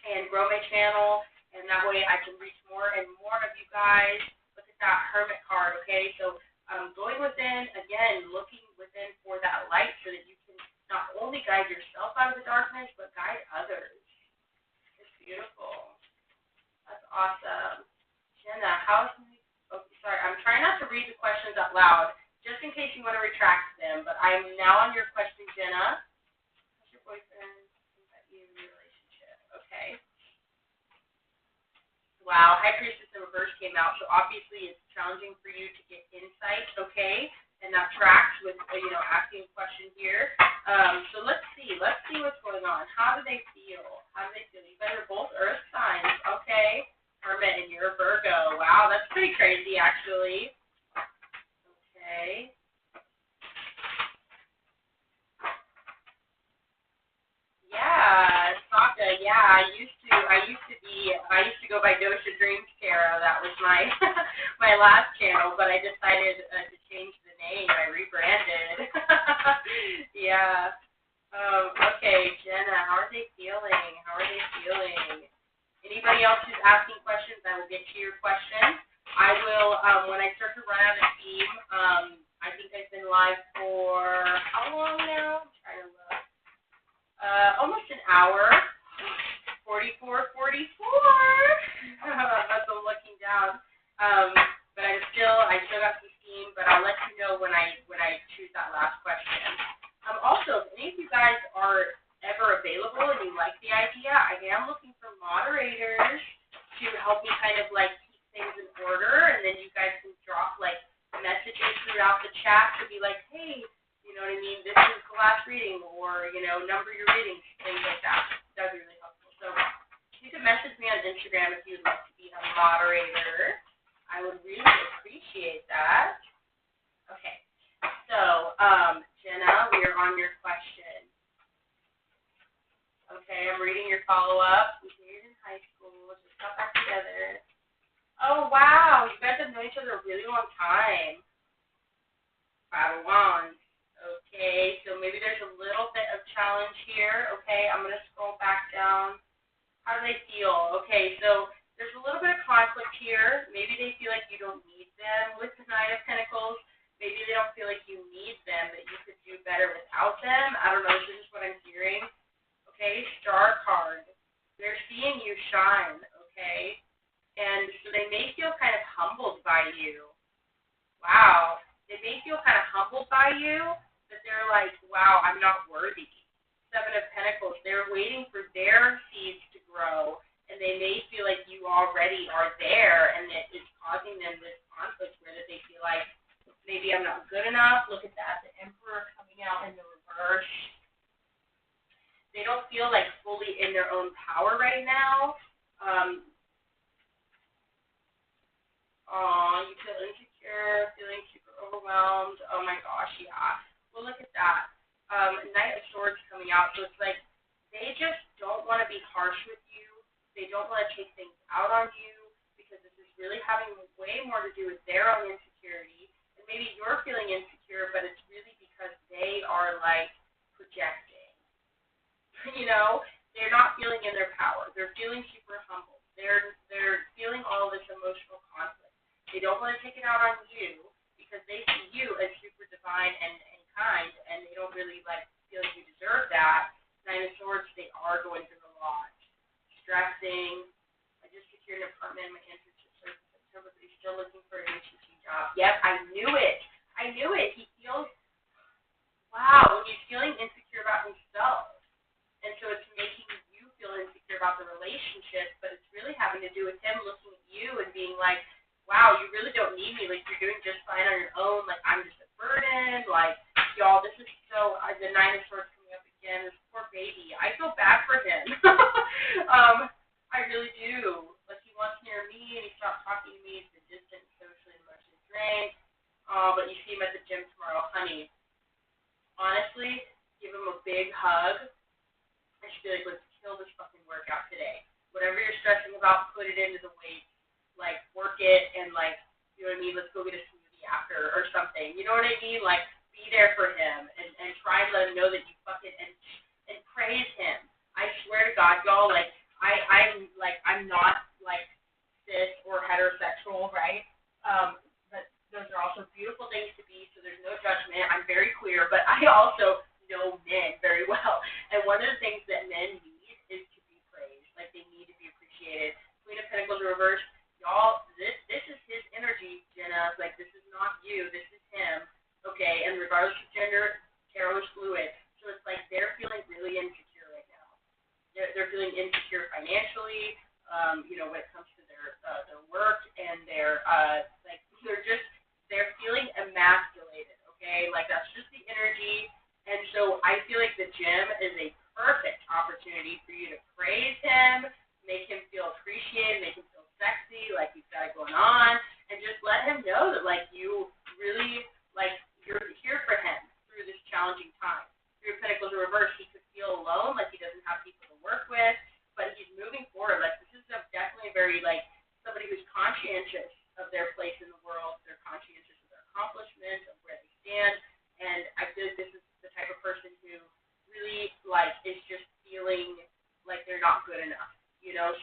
Speaker 1: and grow my channel, and that way I can reach more and more of you guys. Look at that hermit card, okay? So going within, again, looking within for that light so that you can not only guide yourself out of the darkness, but guide others. Beautiful. That's awesome. Jenna, sorry, I'm trying not to read the questions out loud, just in case you want to retract them, but I'm now on your question, Jenna. How's your boyfriend invite you in a relationship? Okay. Wow, High Priestess in Reverse came out, so obviously it's challenging for you to get insight, okay? And that tracks with, asking a question here. So let's see what's going on. How do they feel? You guys are both Earth signs, okay? Hermit, and you're a Virgo. Wow, that's pretty crazy, actually. Okay. Yeah, Saka. Yeah, I used to go by Dosha Dreams Tarot. That was my my last channel, but I decided to change the name. I rebranded. Yeah. Okay, Jenna, how are they feeling? Anybody else who's asking questions, I will get to your question. I will, when I start to run out of steam, I think I've been live for how long now? I'm trying to look. Almost an hour. 44. As I'm looking down. But I still got some steam, but I'll let you know when I choose that last question. Also, if any of you guys are ever available and you like the idea, I am looking for moderators to help me kind of keep things in order, and then you guys can drop messages throughout the chat to be like, hey, you know what I mean, this is the last reading, or number your readings, things like that. That would be really helpful. So you can message me on Instagram if you'd like to be a moderator. I would really appreciate that. Okay. So, Jenna, we are on your question. Okay, I'm reading your follow-up. We dated in high school, just got back together. Oh, wow, you guys have known each other a really long time. 5 of Wands. Okay, so maybe there's a little bit of challenge here. Okay, I'm going to scroll back down. How do they feel? Okay, so there's a little bit of conflict here. Maybe they feel like you don't need them with the Nine of Pentacles. Maybe they don't feel like you need them, that you could do better without them. I don't know, this is just what I'm hearing. Okay, star card. They're seeing you shine, okay? And so they may feel kind of humbled by you. Wow. They may feel kind of humbled by you, but they're like, wow, I'm not worthy. Seven of Pentacles, they're waiting for their seeds to grow, and they may feel like you already are there, and it is causing them this conflict where that they feel like, maybe I'm not good enough. Look at that, the Emperor coming out in the reverse. They don't feel like fully in their own power right now. You feel insecure, feeling super overwhelmed. Oh my gosh, yeah. Well, look at that. Knight of Swords coming out. So it's like they just don't want to be harsh with you. They don't want to take things out on you because this is really having way more to do with their own insecurity. And maybe you're feeling insecure, but it's really because they are like projecting. You know, they're not feeling in their power. They're feeling super humble. They're feeling all this emotional conflict. They don't want to take it out on you because they see you as super divine and kind, and they don't really like feel like you deserve that. Nine of Swords, they are going through a lot. Stressing. I just secured an apartment in my entrance to start in September, but he's still looking for a new teaching job. Yep, I knew it. I knew it. He feels, wow, when he's feeling insecure about himself. And so it's making you feel insecure about the relationship, but it's really having to do with him looking at you and being like, wow, you really don't need me. Like, you're doing just fine on your own. Like, I'm just a burden. Like, y'all, this is so, the Nine of Swords coming up again. This poor baby. I feel bad for him. I really do. Like, he wants near me, and he stopped talking to me. He's been distant, socially, emotionally drained. But you see him at the gym tomorrow. Honey, honestly, give him a big hug. I should be like, let's kill this fucking workout today. Whatever you're stressing about, put it into the weights. Like, work it and, like, you know what I mean? Let's go get a smoothie after or something. You know what I mean? Like, be there for him and try and let him know that you fucking, and praise him. I swear to God, y'all, like, I'm not, like, cis or heterosexual, right? But those are also beautiful things to be, so there's no judgment. I'm very queer, but I also know men very well. And one of the things that men need is to be praised. Like, they need to be appreciated. Queen of Pentacles reversed. Y'all, this is his energy, Jenna. Like, this is not you. This is him. Okay? And regardless of gender, tarot is fluid. So it's like they're feeling really insecure right now. They're feeling insecure financially, when it comes to their work and their, like, they're feeling emasculated, okay? Like, that's just the energy. And so I feel like the gym is a perfect opportunity for you to praise him, make him feel appreciated, make him feel sexy, like he's got it going on, and just let him know that, like, you really, like, you're here for him through this challenging time. Through Pentacles in reverse, he could feel alone, like he doesn't have people to work with, but he's moving forward. Like, this is definitely very, like, somebody who's conscientious of their place in the world, they're conscientious of their accomplishments, of where they stand, and I feel like this is the type of person who really, like, is just feeling like they're not good enough.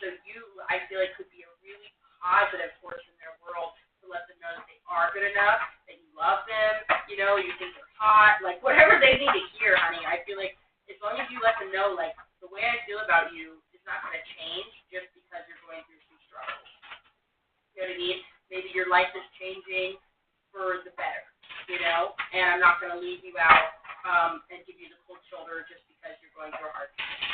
Speaker 1: So you, I feel like, could be a really positive force in their world to let them know that they are good enough, that you love them, you think they're hot, like, whatever they need to hear, honey. I feel like as long as you let them know, like, the way I feel about you is not going to change just because you're going through some struggles. You know what I mean? Maybe your life is changing for the better, and I'm not going to leave you out and give you the cold shoulder just because you're going through a hard time.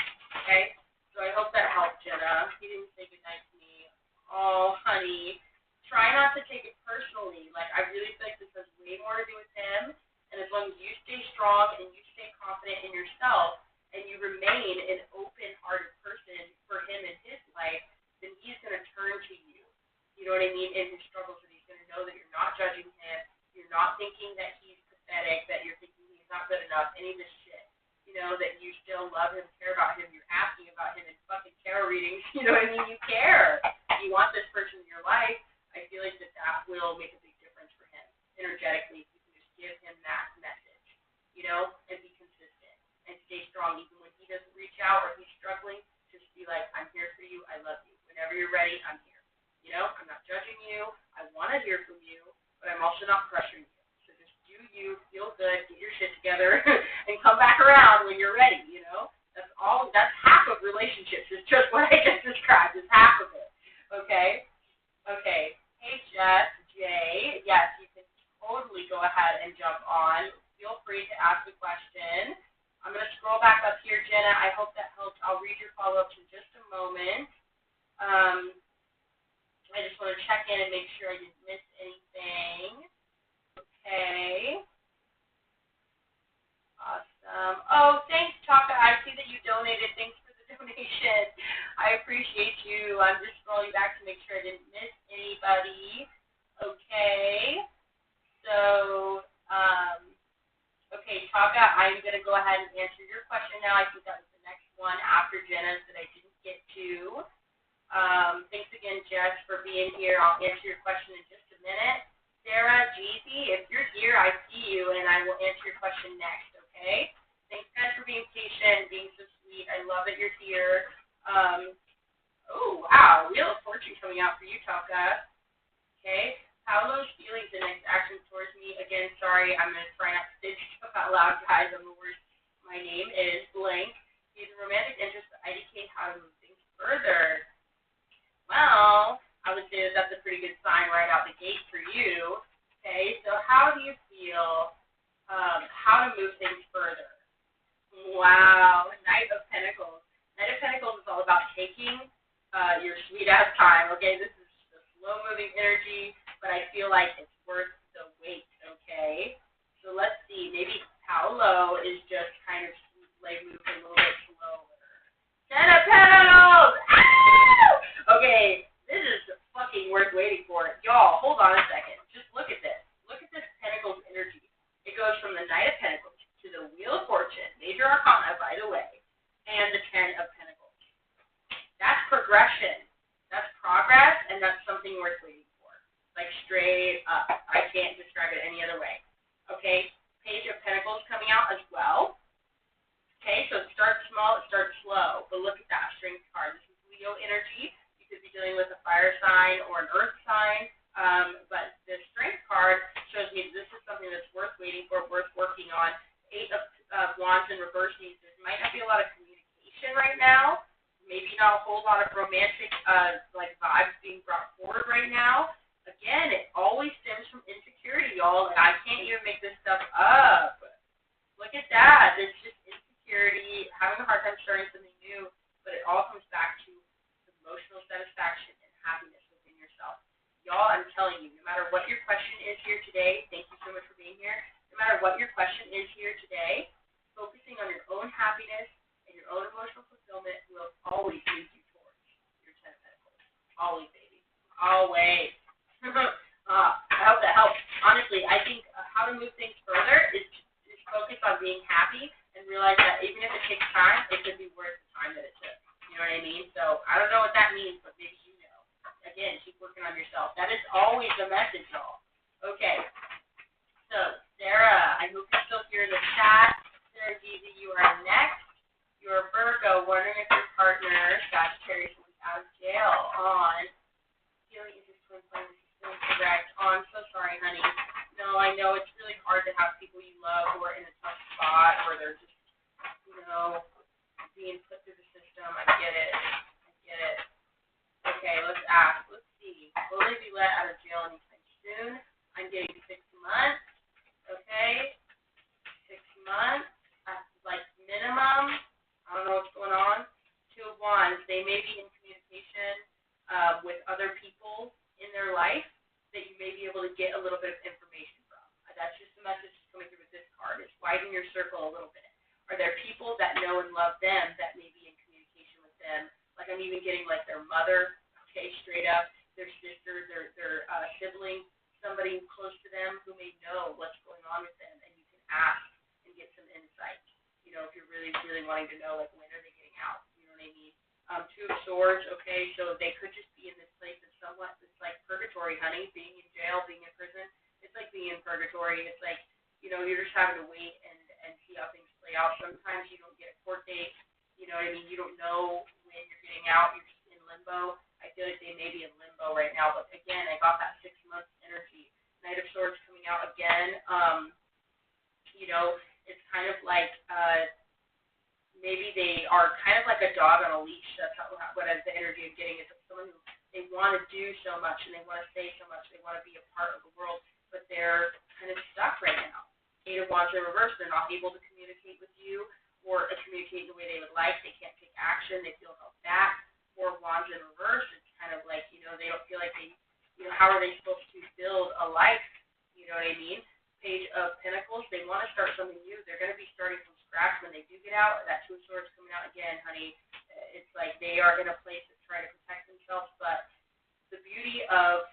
Speaker 1: Okay? So I hope that helped, Jenna. He didn't say goodnight to me. Oh, honey. Try not to take it personally. Like, I really feel like this has way more to do with him. And as long as you stay strong and you stay confident in yourself and you remain an open-hearted person for him in his life, then he's going to turn to you. You know what I mean? In his struggles, and he's going to know that you're not judging him. You're not thinking that he's pathetic, that you're thinking he's not good enough, any of this shit. That you still love him, care about him, you're asking about him in fucking tarot readings. You know what I mean? You care. You want this person in your life. I feel like that will make a big difference for him. Energetically, you can just give him that message, and be consistent and stay strong. Even when he doesn't reach out or he's struggling, just be like, I'm here for you. I love you. Whenever you're ready, I'm here. I'm not judging you. I want to hear from you, but I'm also not pressuring you. So just together and come back around when you're ready, you know? That's half of relationships. It's just what I just described. It's half of it. Okay? Okay. Hey, Jess, Jay. Yes, you can totally go ahead and jump on. Feel free to ask a question. I'm going to scroll back up here, Jenna. I hope that helps. I'll read your follow-ups in just a moment. I just want to check in and make sure I didn't miss anything. Okay. Awesome. Oh, thanks, Chaka. I see that you donated. Thanks for the donation. I appreciate you. I'm just scrolling back to make sure I didn't miss anybody. Okay. So, okay, Chaka, I'm going to go ahead and answer your question now. I think that was the next one after Jenna's that I didn't get to. Thanks again, Jess, for being here. I'll answer your question in just a minute. Sarah, Jeezy, if you're here, I see you, and I will answer your question next, okay? Thanks, guys, for being patient, being so sweet. I love that you're here. Oh, wow, Wheel of Fortune coming out for you, Chaka. Okay. Paolo's feelings and next actions towards me. Again, sorry, I'm going to try not to say stuff out loud, guys. I'm the worst. My name is blank. He's a romantic interest, but I indicate how to move things further. Well, I would say that that's a pretty good sign right out the gate for you. Okay, so how do you feel how to move things further? Wow, Knight of Pentacles. Knight of Pentacles is all about taking your sweet-ass time, okay? This is a slow-moving energy, but I feel like it's worth the wait, okay? So let's see. Maybe Paolo is just kind of like moving a little bit slower. Ten of Pentacles! Ow! Okay, this is fucking worth waiting for. Y'all, hold on a second. Just look at this. Look at this Pentacles energy. It goes from the Knight of Pentacles to the Wheel of Fortune, Major Arcana, by the way, and the Ten of Pentacles. That's progression. That's progress, and that's something worth waiting for. Like straight up. I can't describe it any other way. Okay, Page of Pentacles coming out as well. Okay, so it starts small, it starts slow. But look at that strength card. This is Leo energy. You could be dealing with a fire sign or an earth sign. But the strength card shows me this is something that's worth waiting for, worth working on. Eight of Wands in reverse means there might not be a lot of communication right now. Maybe not a whole lot of romantic like vibes being brought forward right now. Again, it always stems from insecurity, y'all. And I can't even make this stuff up. Look at that. It's just insecurity, having a hard time starting something new, but it all comes back to emotional satisfaction and happiness within yourself. Y'all, I'm telling you, no matter what your question is here today, thank you so much for being here. No matter what your question is here today, focusing on your own happiness and your own emotional fulfillment will always lead you towards your Ten of Pentacles. Always, baby. Always. I hope that helps. Honestly, I think how to move things further is focus on being happy and realize that even if it takes time, it could be worth the time that it took. You know what I mean? So I don't know what that means, but maybe you know. Again, keep working on yourself. That is always the message, y'all. Okay. So, Sarah, I hope you're still here in the chat. Sarah Jeezy, you are next. You're Virgo, wondering if your partner, Sagittarius, was out of jail on feeling interest in playing correct. Oh, I'm so sorry, honey. No, I know it's really hard to have people you love who are in a tough spot or they're just, being put through the system. I get it. Okay, let's ask. Let's see. Will they be let out of jail anytime soon? I'm getting 6 months. Okay. 6 months. Like minimum. I don't know what's going on. 2 of Wands. They may be in communication with other people in their life that you may be able to get a little bit of information from. That's just the message that's coming through with this card. Is widen your circle a little bit. Are there people that know and love them that may be in communication with them? Like I'm even getting like their mother, okay, straight up, their sister, their sibling, somebody close to them who may know what's going on with them, and you can ask and get some insight. You know, if you're really, really wanting to know, like when are they getting out? You know what I mean? 2 of Swords, okay, so they could just be in this place of somewhat, it's like purgatory, honey, being in jail, being in prison. It's like being in purgatory. It's like, you're just having to wait and see how things play out. Sometimes you don't get a court date. You know what I mean? You don't know when you're getting out. You're just in limbo. I feel like they may be in limbo right now. But, again, I got that 6 months energy. Knight of Swords coming out again. It's kind of like maybe they are kind of like a dog on a leash. That's what the energy I'm getting is of someone who they want to do so much and they want to say so much. They want to be a part of the world, but they're kind of stuck right now. Eight of Wands in reverse. They're not able to communicate with you or communicate in the way they would like. They can't take action. They feel held back. Four of Wands in reverse. It's kind of like, they don't feel like they, how are they supposed to build a life? You know what I mean? Page of Pentacles. They want to start something new. They're going to be starting from scratch when they do get out. That Two of Swords coming out again, honey. It's like they are in a place to try to protect themselves, but the beauty of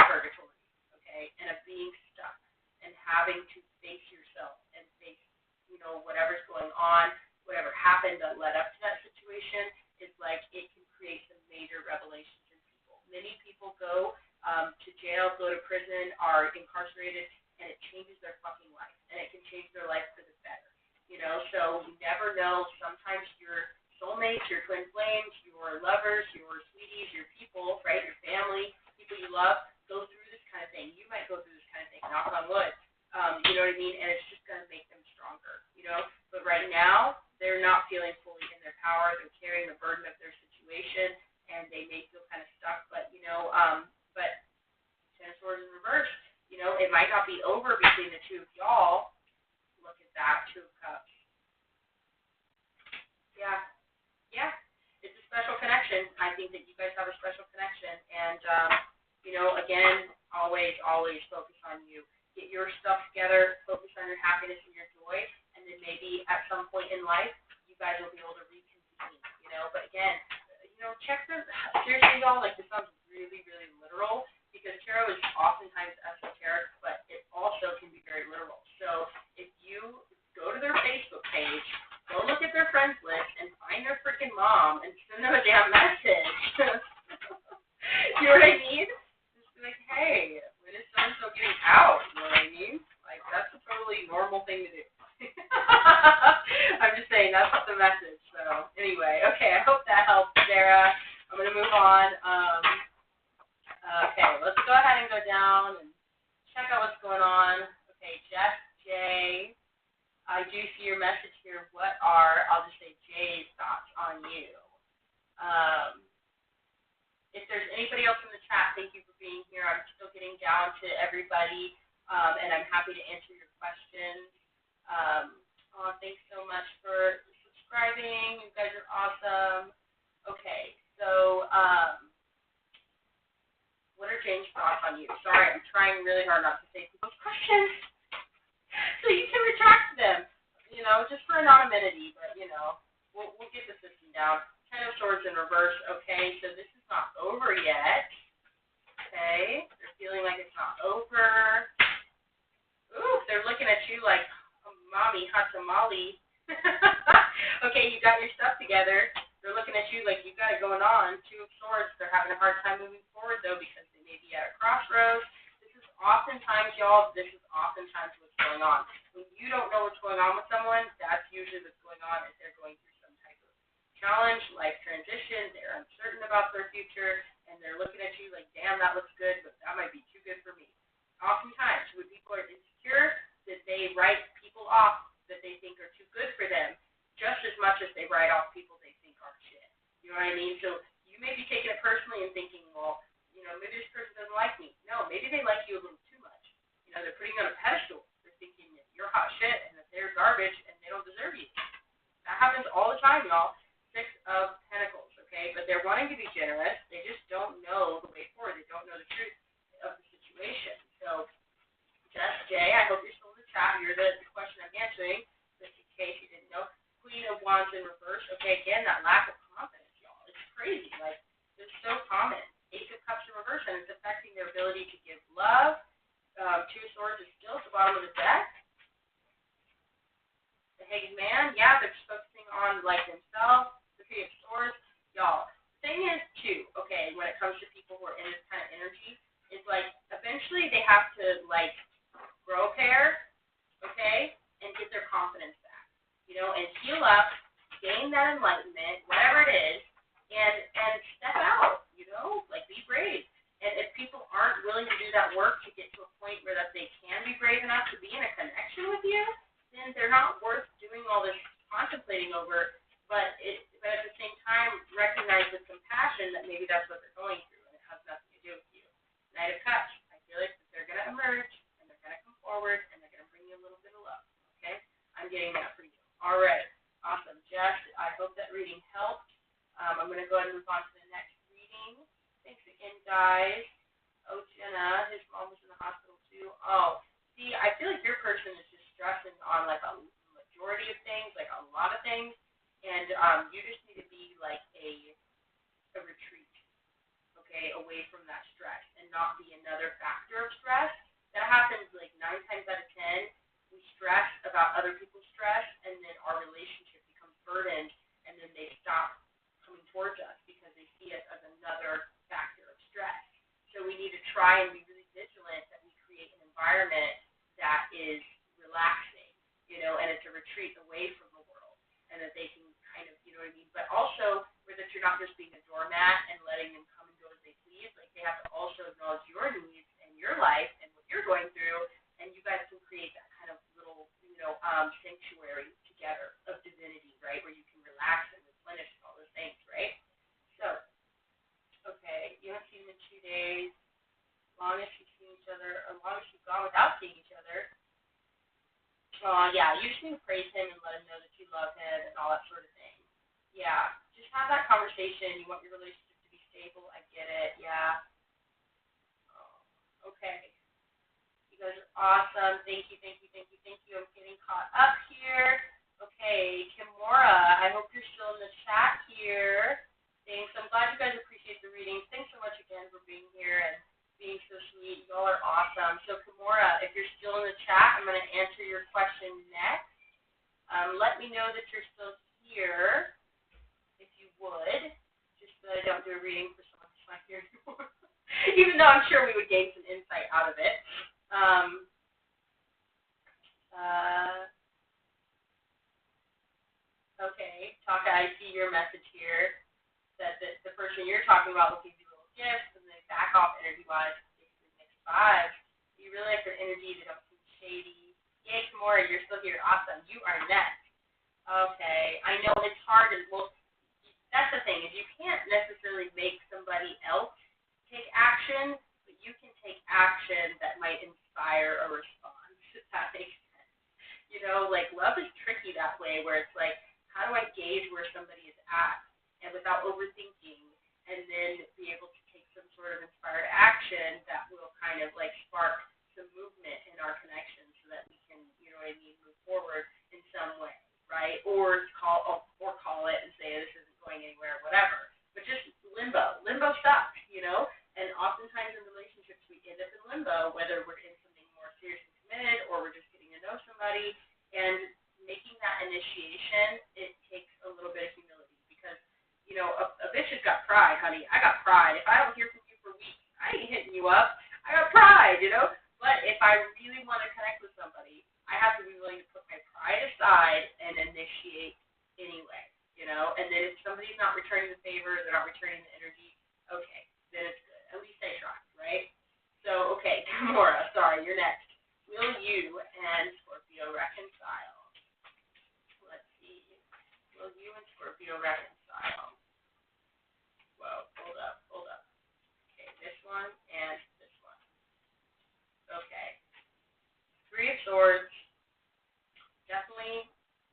Speaker 1: purgatory, okay, and of being stuck and having to face yourself and face, whatever's going on, whatever happened that led up to that situation, is like it can create some major revelations in people. Many people go to jail, go to prison, are incarcerated, and it changes their fucking life, and it can change their life for the better. So you never know. Sometimes your soulmates, your twin flames, your lovers, your sweeties, your people, right, your family, people you love, go through this kind of thing. You might go through this kind of thing, knock on wood. You know what I mean? And it's just going to make them stronger, But right now, they're not feeling fully in their power. They're carrying the burden of their situation, and they may feel kind of stuck. But, but Ten of Swords in reverse, it might not be over between the two of y'all. Look at that, Two of Cups. Yeah. It's a special connection. I think that you guys have a special connection. And, again, always focus on you. Get your stuff together, focus on your happiness and your joy, and then maybe at some point in life, you guys will be able to reconvene, But again, check seriously, y'all, like this sounds really, really literal, because tarot is oftentimes esoteric, but it also can be very literal. So if you go to their Facebook page, go look at their friends list, and find their freaking mom and send them a damn message. You know what I mean? Just be like, hey, when is so-and-so getting out? You know what I mean? Like, that's a totally normal thing to do. I'm just saying, that's the message. So, anyway, okay, I hope that helps, Sarah. I'm going to move on. Okay, let's go ahead and go down and check out what's going on. Okay, Jeff J. I do see your message here. What are, I'll just say, Jay's thoughts on you? If there's anybody else in the chat, thank you for being here. I'm still getting down to everybody, and I'm happy to answer your questions. Thanks so much for subscribing. You guys are awesome. Okay, so what are Jane's thoughts on you? Sorry, I'm trying really hard not to say people's questions so you can retract them, just for anonymity, but, we'll get the system down. Ten of Swords in reverse, okay, so this is not over yet, okay, they're feeling like it's not over. Ooh, they're looking at you like, mommy, hot tamale. Okay, you got your stuff together. They're looking at you like you got it going on. Two of Swords, they're having a hard time moving forward, though, because they may be at a crossroads. This is oftentimes what's going on. When you don't know what's going on with someone, that's usually what's going on, is they're going through some type of challenge, life transition, they're uncertain about their future, and they're looking at you like, damn, that looks good, but that might be too good for me. Oftentimes, when people are insecure, that they write people off that they think are too good for them, just as much as they write off people they think are shit. You know what I mean? So you may be taking it personally and thinking, well, maybe this person doesn't like me. No, maybe they like you a little too much. They're putting you on a pedestal. They're thinking that you're hot shit and that they're garbage and they don't deserve you. That happens all the time, y'all. Six of Pentacles, okay? But they're wanting to be generous. They just don't know the way forward. They don't know the truth of the situation. So, Jess J, I hope you're still in the chat. You're the question I'm answering, just in case you didn't know. Queen of Wands in reverse. Okay, again, that lack of confidence, y'all. It's crazy. Like, it's so common. Ace of Cups in reverse, and it's affecting their ability to give love. Two of Swords is still at the bottom of the deck. The Hanged Man, yeah, they're just focusing on, like, themselves. The Three of Swords, y'all. The thing is, too, okay, when it comes to people who are in this kind of energy, is, like, eventually they have to, like, grow a pair, okay, and get their confidence back, and heal up, gain that enlightenment, whatever it is, and step out, like, be brave. And if people aren't willing to do that work to get to a point where that they can be brave enough to be in a connection you, then they're not worth doing all this contemplating over. But at the same time, recognize with compassion that maybe that's what they're going through, and it has nothing to do with you. Knight of Cups, I feel like that they're going to emerge, and they're going to come forward, and they're going to bring you a little bit of love, okay? I'm getting that for you. All right, awesome. Jess, I hope that reading helped. I'm going to go ahead and move on to the next reading. Thanks again, guys. Oh, Jenna, his mom was in the hospital, too. Oh, see, I feel like your person is just stressing on, like, a majority of things, like a lot of things. And you just need to be like a retreat, okay, away from that stress and not be another factor of stress. That happens like 9 times out of 10. We stress about other people's stress, and then our relationship becomes burdened, and then they stop coming towards us because they see us as another factor of stress. So we need to try and be really vigilant that we create an environment that is relaxing, and it's a retreat away from the world, and that they can kind of, you know what I mean? But also, where that you're not just being a doormat and letting them come and go as they please. Like, they have to also acknowledge your needs and your life and what you're going through, and you guys can create that kind of little, sanctuary together of divinity, right? Where you can relax and replenish and all those things, right? So, okay, you haven't seen them in 2 days. As long as you've seen each other, as long as you've gone without seeing each other. Yeah, you just need to praise him and let him know that you love him and all that sort of thing. Yeah, just have that conversation. You want your relationship to be stable. I get it. Yeah. Okay. You guys are awesome. Thank you. I'm getting caught up here. Okay, Kimora, I hope you're still in the chat here. Thanks. I'm glad you guys appreciate the readings. Thanks so much again for being here and being so sweet. Y'all are awesome. So, Kimora, if you're still in the chat, I'm going to answer your question next. Let me know that you're still here, if you would, just so that I don't do a reading for someone who's not here anymore. Even though I'm sure we would gain some insight out of it. Okay, Taka, I see your message here. That the person you're talking about will give you little gifts and then back off energy-wise and give you mixed vibes. You really like their energy. They don't seem shady. Yay, Kimura, you're still here. Awesome. You are next. Okay. I know it's hard. Well, that's the thing, is you can't necessarily make somebody else take action, but you can take action that might inspire a response, if that makes sense. Like, love is tricky that way, where it's like, how do I gauge where somebody is at, and without overthinking, and then be able to take some sort of inspired action that will kind of like spark some movement in our connection so that we can, move forward in some way, right? Or call it and say this isn't going anywhere, whatever. But just limbo. Limbo sucks, And oftentimes in relationships we end up in limbo, whether we're in something more serious and committed or we're just getting to know somebody. And making that initiation, it takes a little bit of humility because, a bitch has got pride, honey. I got pride. If I don't hear from you for weeks, I ain't hitting you up. I got pride, But if I really want to connect with somebody, I have to be willing to put my pride aside and initiate anyway, And then if somebody's not returning the favor, they're not returning the energy, okay, then it's good. At least I tried, right? So, okay, Kimura, sorry, you're next. Will you and Scorpio reconcile? Let's see. Will you and Scorpio reconcile? Whoa, hold up. Okay, this one and this one. Okay. 3 of Swords. Definitely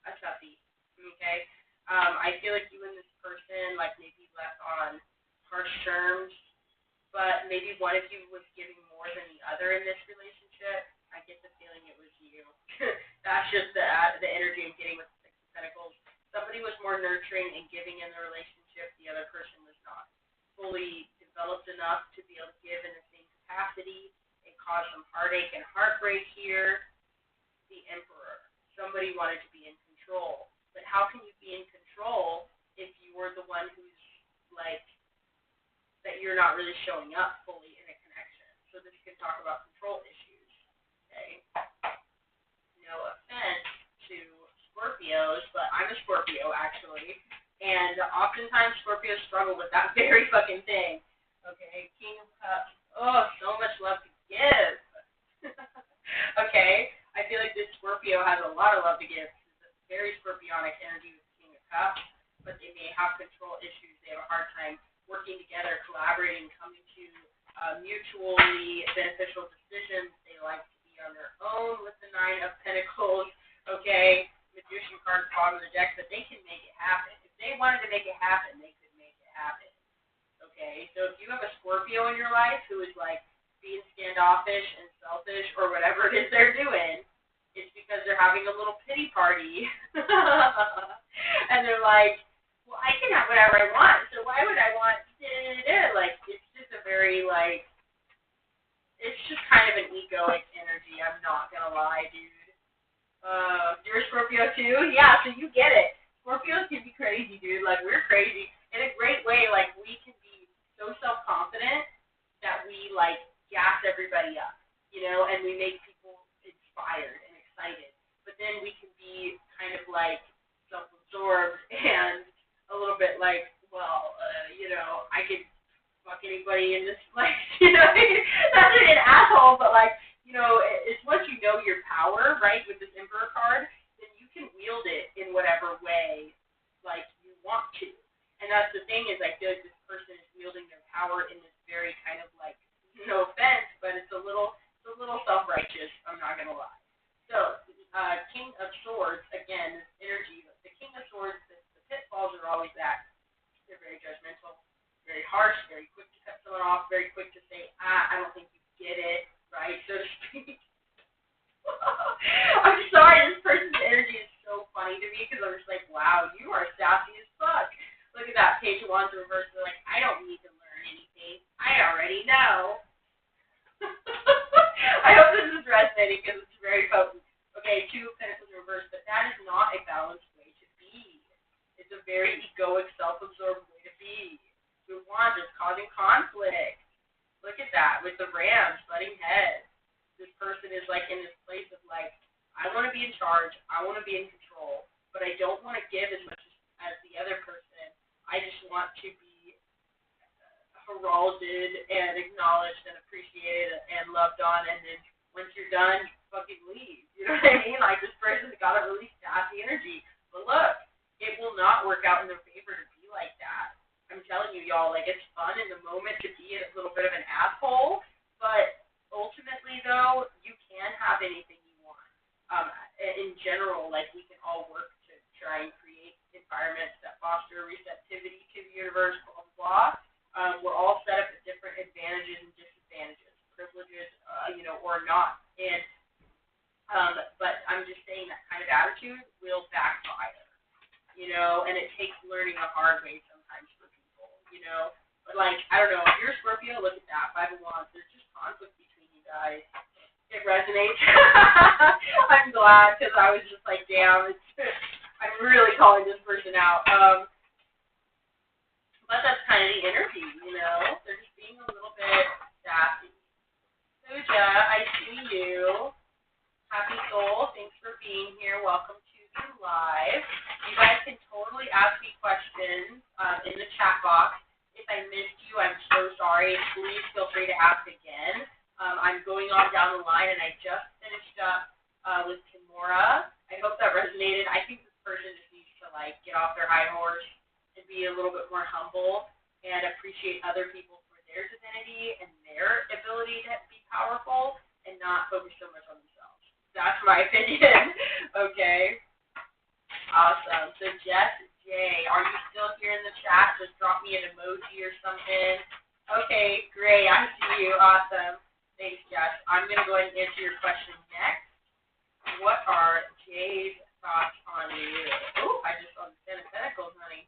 Speaker 1: a toughie. Okay. I feel like you and this person, like, maybe left on harsh terms, but maybe one of you was giving more than the other in this relationship. I get the feeling it was you. That's just the energy I'm getting with the 6 of Pentacles. Somebody was more nurturing and giving in the relationship. The other person was not fully developed enough to be able to give in the same capacity. It caused some heartache and heartbreak here. The Emperor. Somebody wanted to be in control. But how can you be in control if you were the one who's, like, that you're not really showing up fully in a connection? So this can talk about control issues. Okay? No offense to Scorpios, but I'm a Scorpio, actually. And oftentimes Scorpios struggle with that very fucking thing. Okay? King of Cups. Oh, so much love to give. Okay? I feel like this Scorpio has a lot of love to give. It's a very scorpionic energy with the King of Cups, but they may have control issues. They have a hard time working together, collaborating, coming to mutually beneficial decisions. They like to be on their own with the Nine of Pentacles. Okay, Magician card bottom of the deck, but they can make it happen. If they wanted to make it happen, they could make it happen. Okay, so if you have a Scorpio in your life who is like being standoffish and selfish or whatever it is they're doing, it's because they're having a little pity party. And they're like, well, I can have whatever I want, so why would I want da-da-da-da? Like, it's just a very, like, it's just kind of an egoic energy, I'm not going to lie, dude. You're a Scorpio too? Yeah, so you get it. Scorpios can be crazy, dude. Like, we're crazy. In a great way, like, we can be so self-confident that we, like, gas everybody up, you know, and we make people inspired and excited. But then we can be kind of, like, self-absorbed and a little bit like, well, you know, I could fuck anybody in this place, you know. Not really an asshole, but, like, you know, it's once you know your power, right, with this Emperor card, then you can wield it in whatever way, like, you want to. And that's the thing is, I feel like this person is wielding their power in this very kind of, like, no offense, but it's a little self-righteous, I'm not going to lie. So, King of Swords, again, this energy, the King of Swords, the pitfalls are always that. They're very judgmental, very harsh, very quick to cut someone off, very quick to say, I don't think you get it, right, so to speak. I'm sorry, this person's energy is so funny to me because I'm just like, wow, you are sassy as fuck. Look at that, Page of Wands reversed. They're like, I don't need to learn anything. I already know. I hope this is resonating because it's very potent. Okay, Two of Pentacles reversed, but that is not a balanced way to be. It's a very egoic, self-absorbed way to be. Two of Wands is causing conflict. Look at that, with the Rams butting heads. This person is like in this place of like, I want to be in charge, I want to be in control, but I don't want to give as much as the other person. I just want to be heralded and acknowledged and appreciated and loved on, and then once you're done, you fucking leave. You know what I mean? Like, this person's got a really sassy energy. But look, it will not work out in their favor to be like that. I'm telling you, y'all, like, it's fun in the moment to be a little bit of an asshole, but ultimately, though, you can have anything you want. In general, like, we can all work to try and create environments that foster receptivity to the universe, blah, blah, blah. We're all set up at different advantages and disadvantages, privileges, you know, or not. And but I'm just saying that kind of attitude will backfire, you know, and it takes learning the hard way sometimes for people, you know. But, like, I don't know, if you're a Scorpio, look at that, Five of Wands. There's just conflict between you guys. It resonates. I'm glad, because I was just like, damn, I'm really calling this person out. But that's kind of the energy, you know. They're just being a little bit sassy. Pooja, I see you. Happy Soul, thanks for being here. Welcome to the live. You guys can totally ask me questions in the chat box. If I missed you, I'm so sorry. Please feel free to ask again. I'm going on down the line, and I just finished up with Kimura. I hope that resonated. I think this person just needs to, like, get off their high horse and be a little bit more humble and appreciate other people for their divinity and their ability to be powerful and not focus so much on themselves. That's my opinion. Okay. Awesome. So Jess J, are you still here in the chat? Just drop me an emoji or something. Okay, great. I see you. Awesome. Thanks, Jess. I'm going to go ahead and answer your question next. What are Jay's thoughts on you? Oh, I just saw the Ten of Pentacles, honey.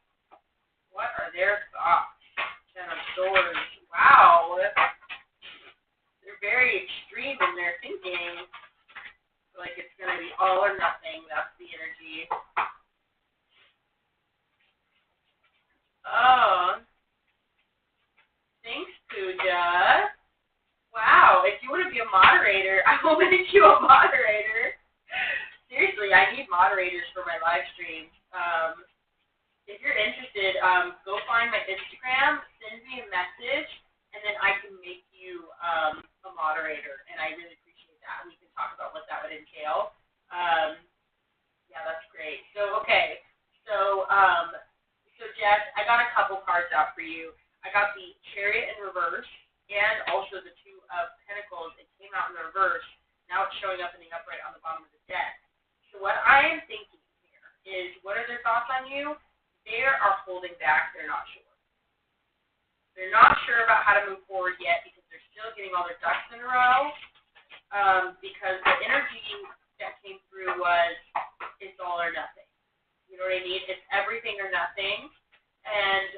Speaker 1: What are their thoughts? Ten of Swords. Wow. They're very extreme in their thinking. Like it's going to be all or nothing. That's the energy. Oh. Thanks, Pooja. Wow. If you want to be a moderator, I will make you a moderator. Seriously, I need moderators for my live streams. If you're interested, go find my Instagram, send me a message, and then I can make you a moderator. And I really appreciate that. We can talk about what that would entail. Um, yeah, that's great. So Jess, I got a couple cards out for you. I got the Chariot in reverse and also the Two of Pentacles. It came out in the reverse. Now it's showing up in the upright on the bottom of the deck. So what I am thinking here is, what are their thoughts on you? They are holding back. They're not sure. They're not sure about how to move forward yet because they're still getting all their ducks in a row. Because the energy that came through was, it's all or nothing. You know what I mean? It's everything or nothing. And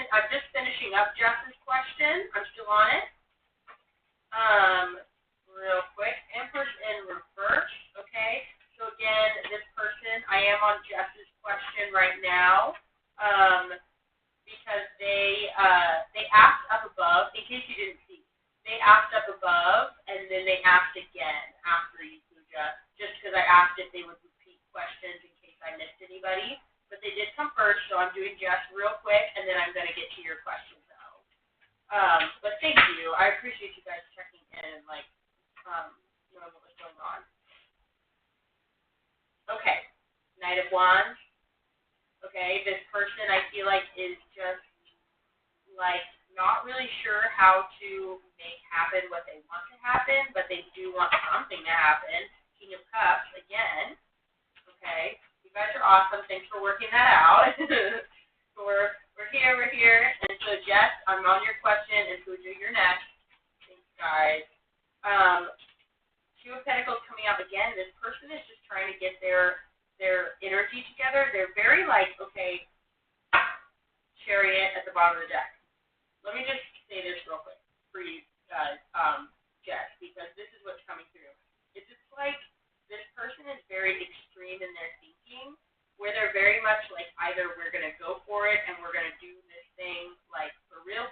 Speaker 1: I'm just finishing up Jess's question. I'm still on it. Real quick. Empress in reverse. Okay. So again, this person, I am on Jess's question right now. Because they asked up above, in case you didn't see, they asked up above, and then they asked again after you, Pooja, just because I asked if they would repeat questions in case I missed anybody. But they did come first, so I'm doing Jess real quick, and then I'm going to get to your questions, though. But thank you. I appreciate you guys checking in and, knowing what was going on. Okay. Knight of Wands. Okay, this person I feel like is just not really sure how to make happen what they want to happen, but they do want something to happen. King of Cups again. Okay, you guys are awesome. Thanks for working that out. So we're here. And so Jess, I'm on your question, and Pooja, you're next. Thanks, guys. Two of Pentacles coming out again. This person is just trying to get their energy together. They're very okay, Chariot at the bottom of the deck. Let me just say this real quick for you guys, Jess, because this is what's coming through. It's just this person is very extreme in their thinking, where they're very much either we're going to go for it and we're going to do this thing for real,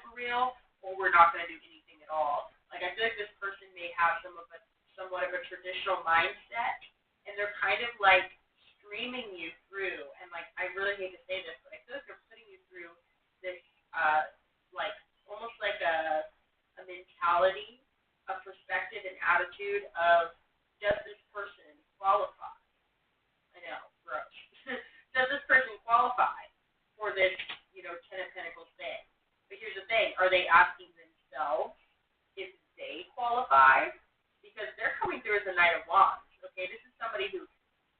Speaker 1: or we're not going to do anything at all. I feel like this person may have somewhat of a traditional mindset, and they're kind of streaming you through, and I really hate to say this, but I feel like they're putting you through this almost a mentality, a perspective and attitude of, does this person qualify? I know, gross. Does this person qualify for this, Ten of Pentacles thing? But here's the thing, are they asking themselves if they qualify? Because they're coming through as the Knight of Wands. Okay, this is somebody who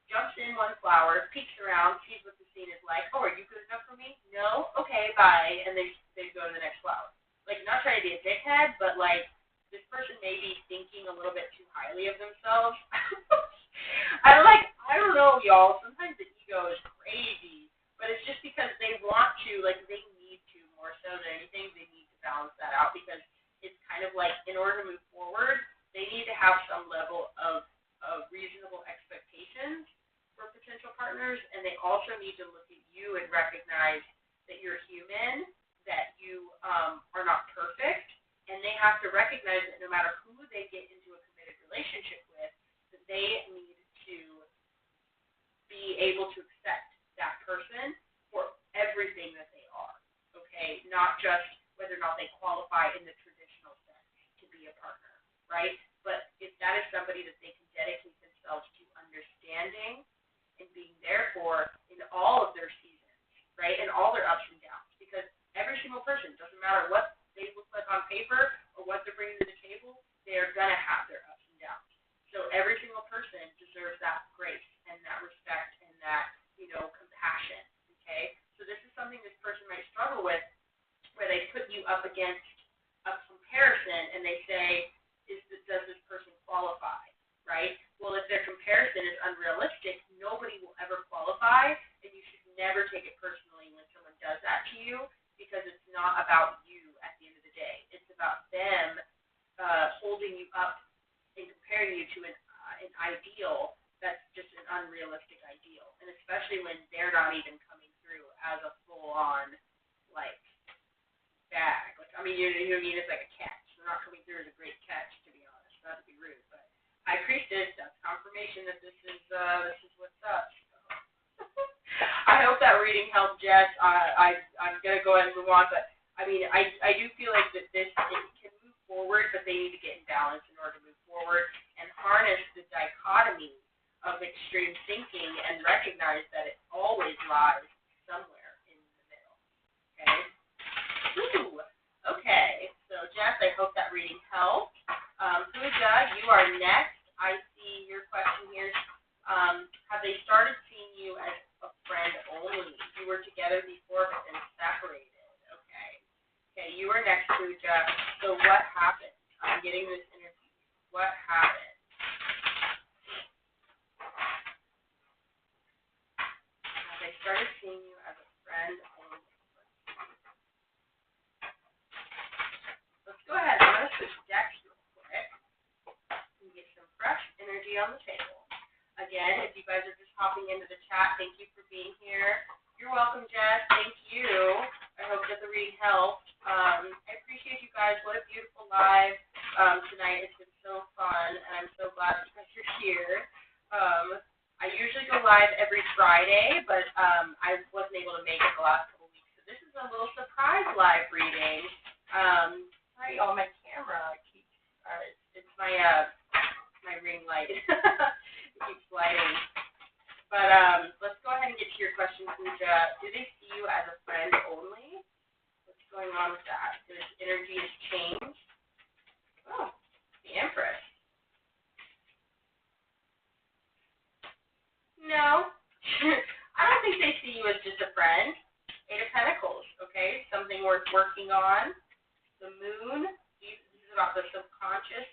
Speaker 1: jumps in one flower, peeks around, sees what the scene is like. Oh, are you good enough for me? No? Okay, bye. And they go to the next flower. Not trying to be a dickhead, but this person may be thinking a little bit too highly of themselves. I don't know, y'all. Sometimes the ego is crazy, but it's just because they want to, they need to, more so than anything, they need to balance that out, because it's kind of in order to move forward, they need to have some level of reasonable expectations for potential partners, and they also need to look at you and recognize that you're human, that you are not perfect, and they have to recognize that no matter who they get into a committed relationship with, that they need to be able to accept that person for everything that they are, okay? Not just whether or not they qualify in the traditional sense to be a partner, right? But if that is somebody that they can dedicate themselves to understanding and being there for in all of their seasons, right, and all their ups and downs, because every single person, doesn't matter what they look like on paper or what they're bringing to the table, they are going to have their ups and downs. So every single person deserves that grace and that respect and that, compassion, okay? So this is something this person might struggle with, where they put you up against a comparison and they say, does this person qualify, right? Well, if their comparison is unrealistic, nobody will ever qualify, and you should never take it personally when someone does that to you, because it's not about you at the end of the day. It's about them holding you up and comparing you to an ideal that's just an unrealistic ideal, and especially when they're not even coming through as a full-on, bag. You know what I mean? It's like a catch. They're not coming through as a great catch, to be honest. Not to be rude, but High Priestess, that's confirmation that this is what's up. So. I hope that reading helped, Jess. I'm gonna go ahead and move on, but I do feel like that this can move forward, but they need to get in balance in order to move forward and harness the dichotomy of extreme thinking and recognize that it always lies somewhere in the middle. Okay? Ooh, okay. So, Jess, I hope that reading helped. Pooja, you are next. I see your question here. Have they started seeing you as a friend only? You were together before but then separated. Okay. Okay, you are next, Pooja. So what happened? I'm getting this interview. What happened? Have they started seeing you as a friend only? Let's go ahead. I'm going to switch decks real quick and get some fresh energy on the table. Again, if you guys are just hopping into the chat, thank you for being here. You're welcome, Jess. Thank you. I hope that the reading helped. I appreciate you guys. What a beautiful live tonight. It's been so fun, and I'm so glad that you guys are here. I usually go live every Friday, but I wasn't able to make it the last couple weeks. So this is a little surprise live reading. Sorry, y'all, my camera keeps, it's my ring light. It keeps lighting. But let's go ahead and get to your question, Pooja. Do they see you as a friend only? What's going on with that? This energy has changed. Oh, the Empress. No. I don't think they see you as just a friend. Eight of Pentacles, okay? Something worth working on. The Moon. This is about the subconscious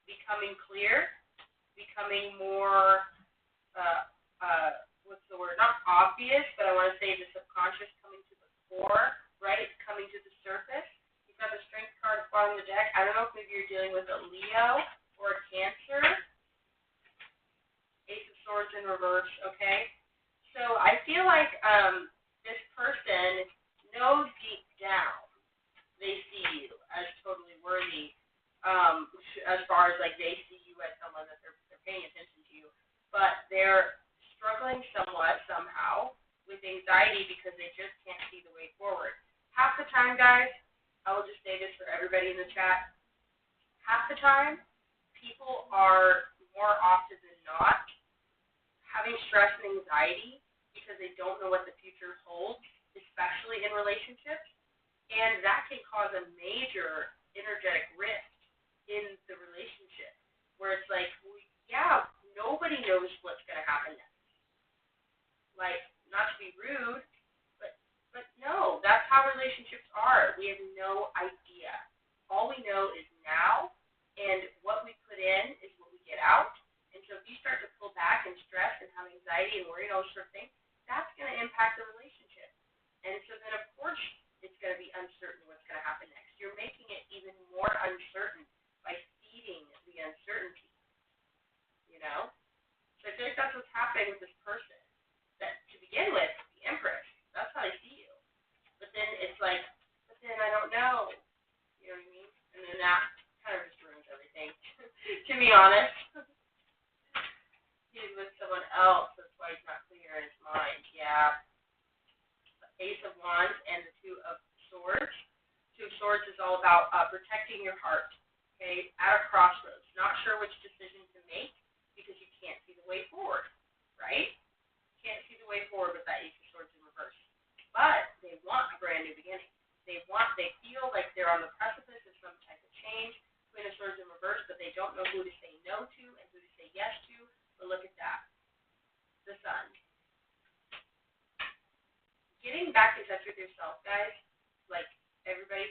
Speaker 1: becoming clear, becoming more, what's the word? Not obvious, but I want to say the subconscious coming to the fore, right? Coming to the surface. You've got the Strength card at the bottom of the deck. I don't know if maybe you're dealing with a Leo or a Cancer. Ace of Swords in reverse, okay? So I feel like this person knows deep down they see you as totally worthy, as far as like they see you as someone that they're paying attention to you, but they're struggling somewhat somehow with anxiety because they just can't see the way forward. Half the time, guys, I will just say this for everybody in the chat, half the time, people are more often than not having stress and anxiety because they don't know what the future holds, especially in relationships, and that can cause a major energetic rift in the relationship, where it's like, well, yeah, nobody knows what's going to happen next. Like, not to be rude, but no, that's how relationships are. We have no idea. All we know is now, and what we put in is what we get out. And so if you start to pull back and stress and have anxiety and worry and all those sort of things, that's going to impact the relationship. And so then, of course, it's going to be uncertain what's going to happen next. You're making it even more uncertain by feeding the uncertainty, you know? So I feel like that's what's happening with this person. That to begin with, the Empress, that's how they see you. But then it's like, but then I don't know. You know what I mean? And then that kind of just ruins everything, to be honest. He's with someone else, that's why he's not clear in his mind. Yeah. Ace of Wands and the Two of Swords. Two of Swords is all about protecting your heart, okay, at a crossroads. Not sure which decision to make because you can't see the way forward, right? Can't see the way forward with that Ace of Swords in reverse. But they want a brand new beginning. They feel like they're on the precipice of some type of change. Queen of Swords in reverse, but they don't know who to say no to and who to say yes to. But look at that. The Sun. Getting back in touch with yourself, guys, like everybody,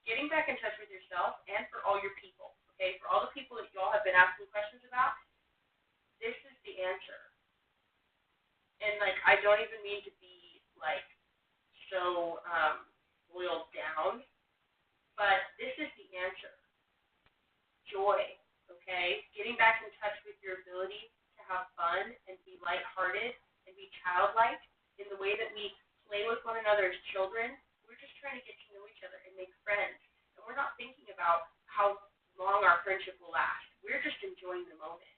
Speaker 1: getting back in touch with yourself and for all your people, okay, for all the people that y'all have been asking questions about, this is the answer. And, like, I don't even mean to be, like, so boiled down, but this is the answer. Joy, okay? Getting back in touch with your ability to have fun and be lighthearted and be childlike in the way that we play with one another as children. We're just trying to get to know each other and make friends. And we're not thinking about how long our friendship will last. We're just enjoying the moment,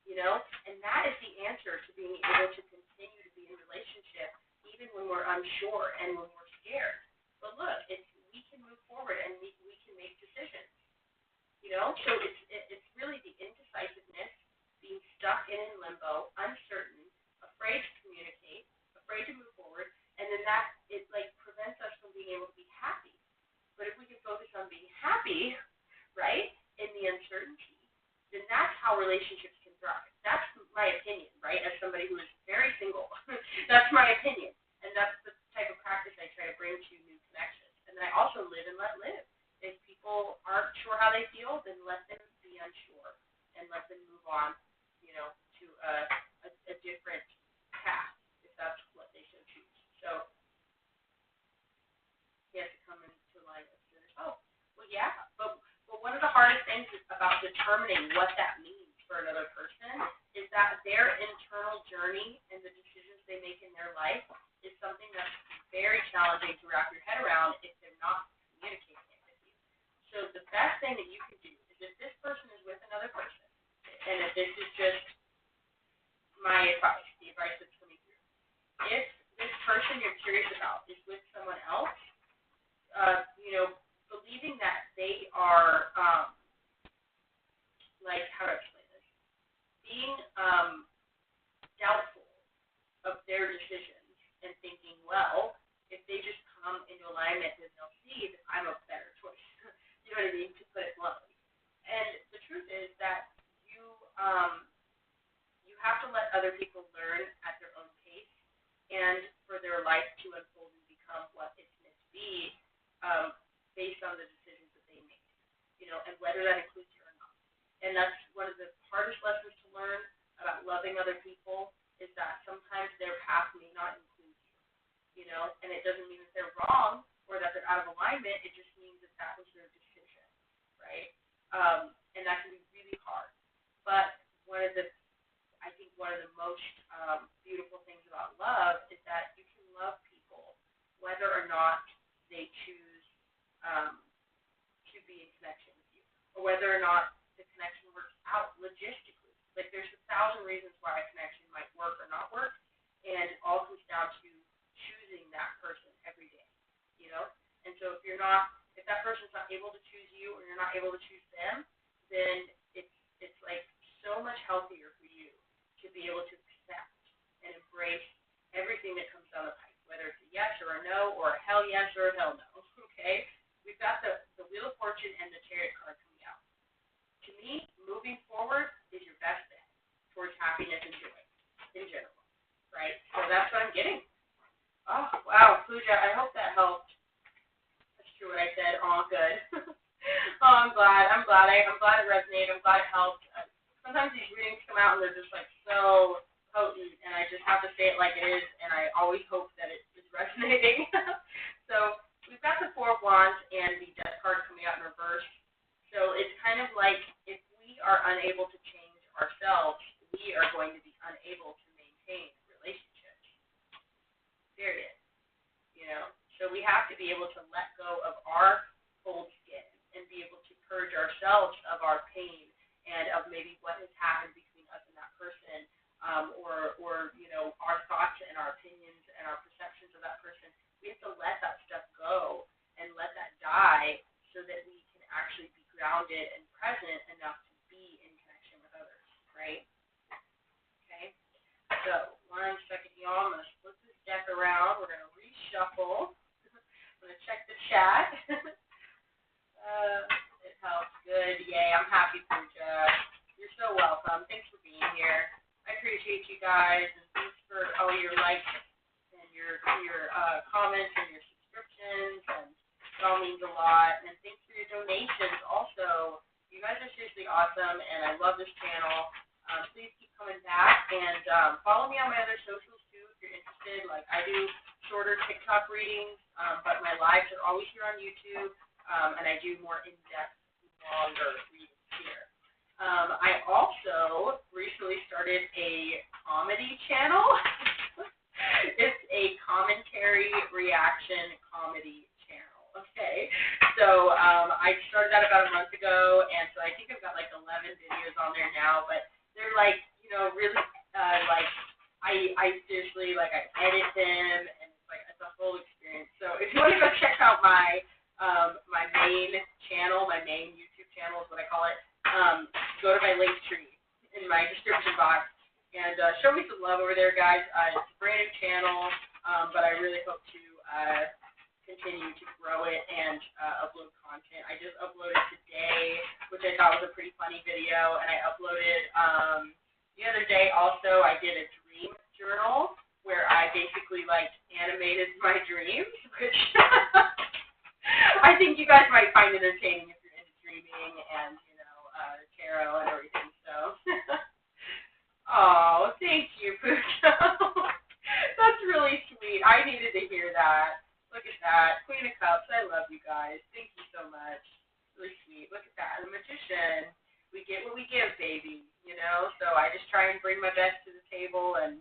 Speaker 1: you know? And that is the answer to being able to continue to be in a relationship even when we're unsure and when we're scared. But look, we can move forward and we can make decisions. So it's really the indecisiveness, being stuck in limbo, uncertain, afraid to communicate, afraid to move forward, and then that it like prevents us from being able to be happy. But if we can focus on being happy, right, in the uncertainty, then that's how relationships can thrive. That's my opinion, right? As somebody who is very single, that's my opinion, and that's the type of practice I try to bring to new connections. And then I also live and let live. If people aren't sure how they feel, then let them be unsure and let them move on, to a different path if that's what they so choose. So he has to come into line with yours. Oh, well, yeah, but one of the hardest things about determining what that means for another person is that their internal journey and the decisions they make in their life is something that's very challenging to wrap your head around if they're not communicating it with you. So the best thing that you can do is if this person is with another person, and if this is just my advice, the advice that's coming through, if this person you're curious about is with someone else, believing that they are, how to explain this, being doubtful of their decisions and thinking, well, if they just come into alignment, then they'll see that I'm a better choice. You know what I mean, to put it bluntly. And the truth is that you have to let other people learn at their own pace and for their life to unfold and become what it's meant to be, based on the decisions that they make, and whether that includes you or not. And that's one of the hardest lessons to learn about loving other people is that sometimes their path may not include you, and it doesn't mean that they're wrong or that they're out of alignment. It just means that that was their decision, right? And that can be really hard. But I think one of the most beautiful things about love is that you can love people whether or not they choose to be in connection with you, or whether or not the connection works out logistically. Like there's 1,000 reasons why a connection might work or not work, and it all comes down to choosing that person every day, And so if that person's not able to choose you, or you're not able to choose them, then it's like so much healthier for you to be able to accept and embrace everything that comes down the pipe, whether it's a yes or a no, or a hell yes or a hell no. Okay? We've got the Wheel of Fortune and the Chariot card coming out. To me, moving forward is your best bet towards happiness and joy in general, right? So that's what I'm getting. Oh, wow, Pooja, I hope that helped. That's true what I said. Oh, good. Oh, I'm glad it resonated. I'm glad it helped. Sometimes these readings come out and they're just like so potent, and I just have to say it like it is, and I always hope that it is resonating. So we've got the Four of Wands and the Death card coming out in reverse. So it's kind of like if we are unable to change ourselves, we are going to be unable to maintain relationships. Period. So we have to be able to let go of our old skin and be able to purge ourselves of our pain and of maybe what has happened between us and that person, or our thoughts and our opinions and our perceptions of that person. We have to let that stuff go and let that die so that we can actually be grounded and present enough to be in connection with others, right? Okay. So, one second, y'all. I'm going to flip this deck around. We're going to reshuffle. I'm going to check the chat. It helps. Good. Yay. I'm happy, Pooja. You're so welcome. Thanks for being here. I appreciate you guys, and thanks for all your likes and your comments and your subscriptions, and it all means a lot. And thanks for your donations also. You guys are seriously awesome, and I love this channel. Please keep coming back, and follow me on my other socials too if you're interested. Like I do shorter TikTok readings, but my lives are always here on YouTube, and I do more in-depth, longer readings here. I also recently started a comedy channel. It's a commentary reaction comedy channel. Okay, so I started that about a month ago, and so I think I've got like 11 videos on there now, but they're like, really I seriously, like, I edit them, and it's a whole experience. So if you want to go check out my main channel, my main YouTube channel is what I call call it, go to my link tree in my description box and show me some love over there, guys. It's a brand new channel, but I really hope to continue to grow it and upload content. I just uploaded today, which I thought was a pretty funny video, and I uploaded the other day also. I did a dream journal where I basically animated my dreams, which I think you guys might find entertaining if you're into dreaming and tarot and everything. So, oh, thank you, Pujo. That's really sweet. I needed to hear that. Look at that. Queen of Cups, I love you guys. Thank you so much. Really sweet. Look at that. The Magician. We get what we give, baby. So I just try and bring my best to the table and,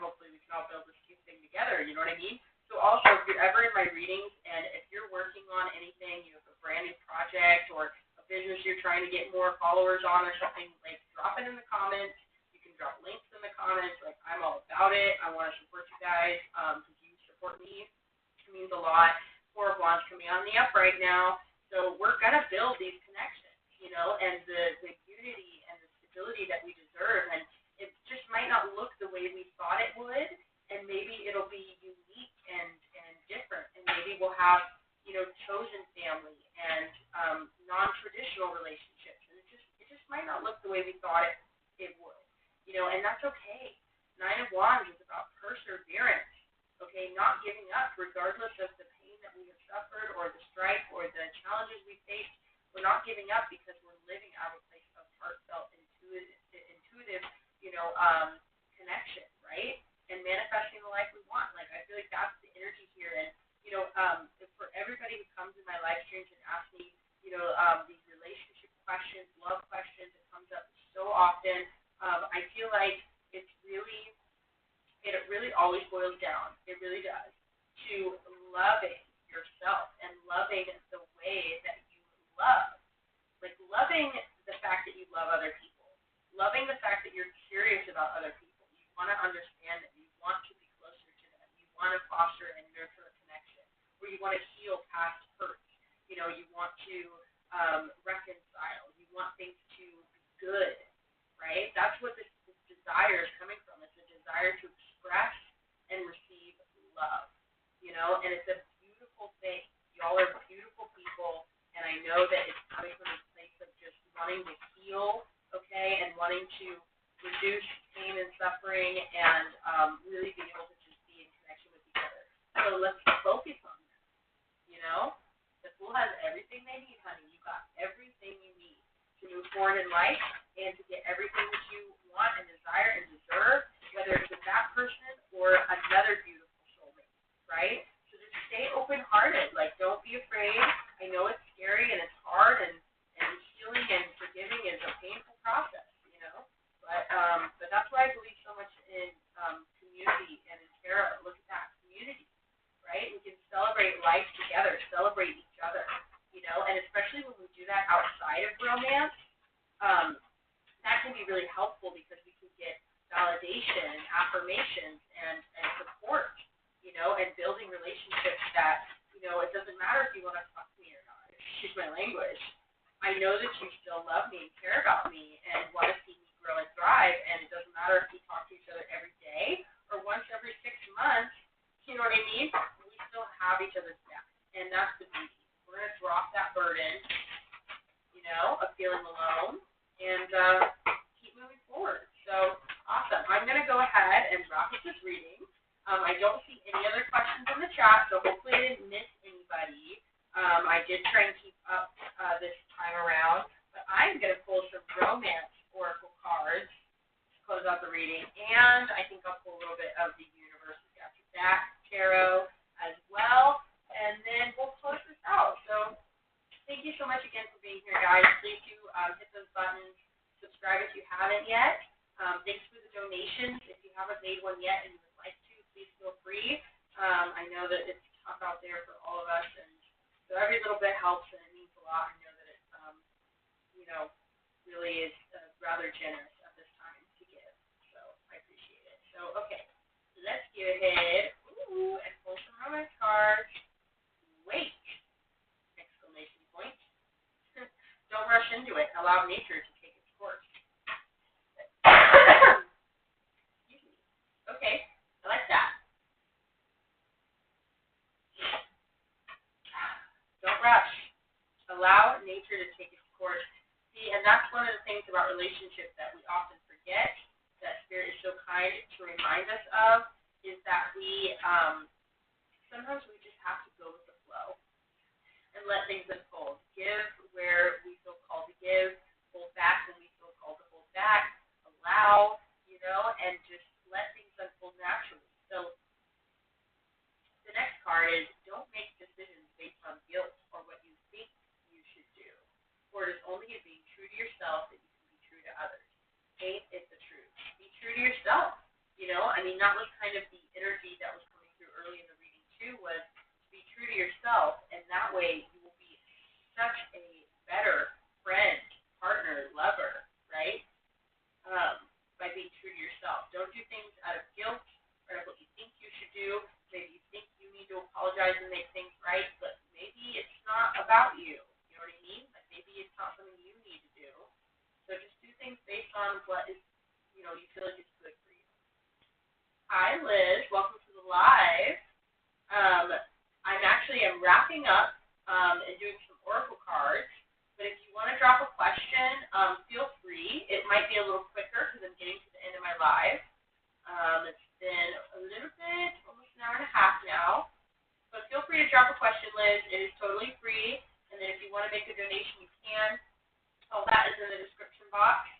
Speaker 1: hopefully we can all build this cute thing together. You know what I mean? So also, if you're ever in my readings and if you're working on anything, you have a brand new project or a business you're trying to get more followers on or something, drop it in the comments. You can drop links in the comments. I'm all about it. I want to support you guys because you support me. It means a lot. Four of Wands coming on the up right now. So we're going to build these connections, and the unity and the stability that we deserve. And it just might not look the way we thought it would, and maybe it'll be unique and different. And maybe we'll have, chosen family and non-traditional relationships. And it just might not look the way we thought it would. And that's okay. 9 of Wands is about perseverance, okay, not giving up regardless of the pain that we have suffered or the strife or the challenges we faced. We're not giving up because we're living out of a place of heartfelt, intuitive, connection, right? And manifesting the life we want. I feel like that's the energy here. And, for everybody who comes in my live streams and asks me, these relationship questions, love questions, it comes up so often. I feel like it really always boils down, it really does, to loving yourself and loving the way that you love. Loving the fact that you love other people, loving the fact that you're curious about other people. You want to understand them. You want to be closer to them. You want to foster and nurture a connection where you want to heal past hurts. You want to reconcile. You want things to be good, right? That's what this desire is coming from. It's a desire to express and receive love, and it's a beautiful thing. Y'all are beautiful people, and I know that it's coming from a place of just wanting to heal, okay, and wanting to reduce pain and suffering and really be able to just be in connection with each other. So let's focus on that, The Fool has everything they need, honey. You got everything you need to move forward in life and to get everything that you want and desire and deserve, whether it's with that person or another beautiful soulmate, right? So just stay open-hearted. Don't be afraid. I know it's scary and it's hard, and healing and forgiving is a painful process, But that's why I believe so much in community and in tarot. Look at that, community, right? We can celebrate life together, celebrate each other, and especially when we do that outside of romance, that can be really helpful because we can get validation and affirmations and support, and building relationships that, it doesn't matter if you want to fuck me or not, excuse my language. I know that you still love me and care about me and want to see me grow and thrive, and it doesn't matter if we talk to each other every day or once every 6 months, you know what I mean? We still have each other's back, and that's the beauty. We're going to drop that burden, of feeling alone and keep moving forward. So, awesome. I'm going to go ahead and wrap up this reading. I don't see any other questions in the chat, so hopefully I didn't miss anybody. I did try and keep up this time around, but I'm going to pull some romance oracle cards to close out the reading, and I think I'll pull a little bit of the universes after that tarot as well, and then we'll close this out. So thank you so much again for being here, guys. Please do hit those buttons, subscribe if you haven't yet. Thanks for the donations. If you haven't made one yet and you would like to, please feel free. I know that it's tough out there for all of us, and so every little bit helps, and it means a lot. I know that it, really is rather generous at this time to give. So I appreciate it. So, okay, let's go ahead and pull some romance cards. Wait! Exclamation point. into it. Allow nature to take its course. Excuse me. Okay, I like that. Don't rush. Allow nature to take its course. See, and that's one of the things about relationships that we often forget, that Spirit is so kind to remind us of, is that we sometimes we just have to go with the flow and let things unfold. Give where we feel called to give, hold back when we feel called to hold back, allow, and just let things unfold naturally. So the next card is, don't make decisions based on guilt or what you think you should do, for it is only in being true to yourself that you can be true to others. Ain't it the truth? Be true to yourself. That was kind of the energy that was coming through early in the reading too, was to be true to yourself, and that way you will be such a better friend, partner, lover, right? By being true to yourself. Don't do things out of guilt or what you think you should do. Maybe you think you need to apologize and make things right, but maybe it's not about you. You know what I mean? Like maybe it's not something you need to do. So just do things based on what is, you feel like is good for you. Hi, Liz. Welcome to the live. I'm wrapping up and doing some oracle cards. But if you want to drop a question, feel free. It might be a little quicker because I'm getting to the end of my live. It's been a little bit, almost an hour and a half now. But feel free to drop a question, Liz. It is totally free. And then if you want to make a donation, you can. All that is in the description box.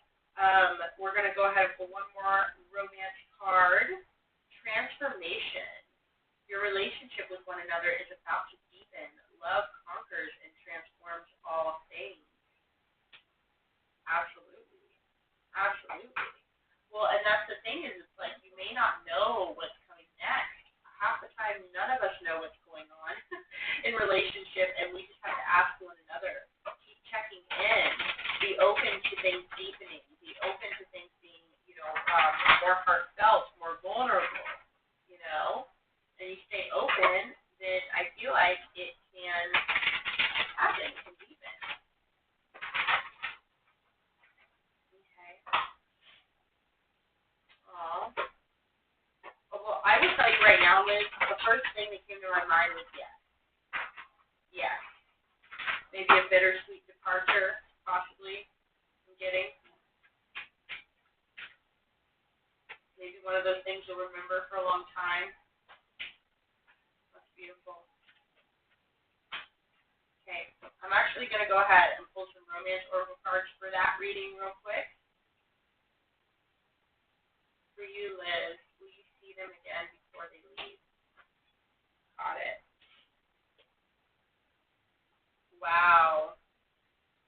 Speaker 1: We're going to go ahead and pull one more romance card. Transformation. Your relationship with one another is about to deepen. Love conquers and transforms all things. Absolutely. Absolutely. Well, and that's the thing is, it's like you may not know what's coming next. Half the time, none of us know what's going on in relationship, and we just have to ask one another. Keep checking in. Be open to things deepening. Be open to things being, more heartfelt, more vulnerable, and you stay open, then I feel like it can happen. It can deepen. Okay. Well, I will tell you right now, Liz, the first thing that came to my mind was yes. Yes. Maybe a bittersweet departure, possibly, I'm getting. Maybe one of those things you'll remember for a long time. That's beautiful. Okay, I'm actually going to go ahead and pull some romance oracle cards for that reading real quick. For you, Liz, will you see them again before they leave? Got it. Wow.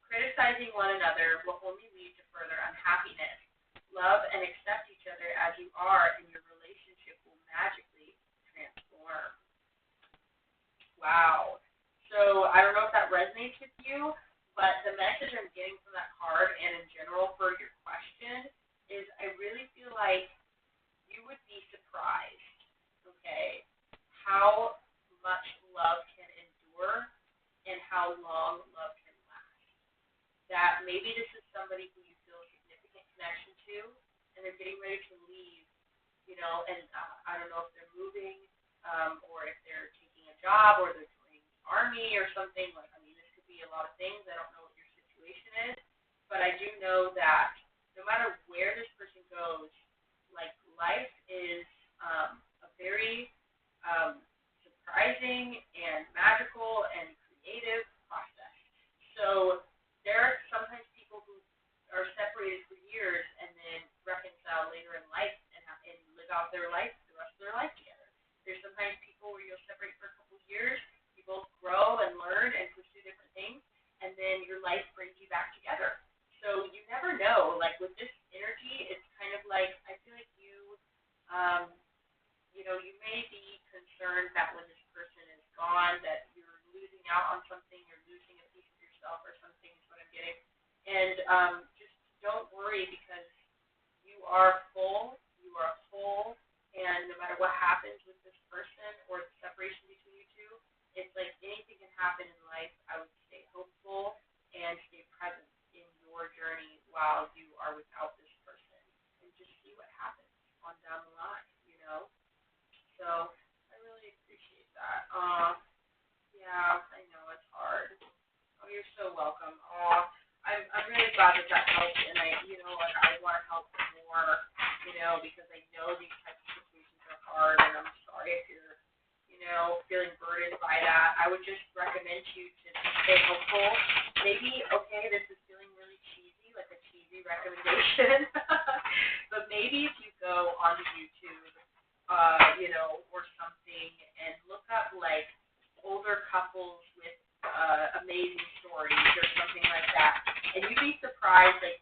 Speaker 1: Criticizing one another will only lead to further unhappiness. Love and accept each other as you are, and your relationship will magically transform. Wow. So I don't know if that resonates with you, but the message I'm getting from that card and in general for your question is I really feel like you would be surprised, okay, how much love can endure and how long love can last. That maybe this is somebody who you feel a significant connection to, and they're getting ready to leave, and I don't know if they're moving, or if they're taking a job, or they're joining the army or something. This could be a lot of things. I don't know what your situation is, but I do know that no matter where this person goes, life is a very surprising and magical and creative process. So there are sometimes people who are separated for years and then reconcile later in life and live out their life, the rest of their life together. There's sometimes people where you'll separate for a couple of years, you both grow and learn and pursue different things, and then your life brings you back together. So you never know. With this energy, it's kind of like, I feel like you you may be concerned that when this person is gone, that you're losing out on something, you're losing a piece of yourself or something is what I'm getting. And just don't worry, because you are full, you are whole, and no matter what happens with this person or the separation between you two, it's like anything can happen in life. I would stay hopeful and stay present in welcome. I'm really glad that helped, and I want to help more, because I know these types of situations are hard, and I'm sorry if you're, feeling burdened by that. I would just recommend you to stay hopeful. Maybe, okay, this is feeling really cheesy, like a cheesy recommendation, but maybe if you go onto YouTube, or something, and look up like older couples with amazing stories or something like that, and you'd be surprised, like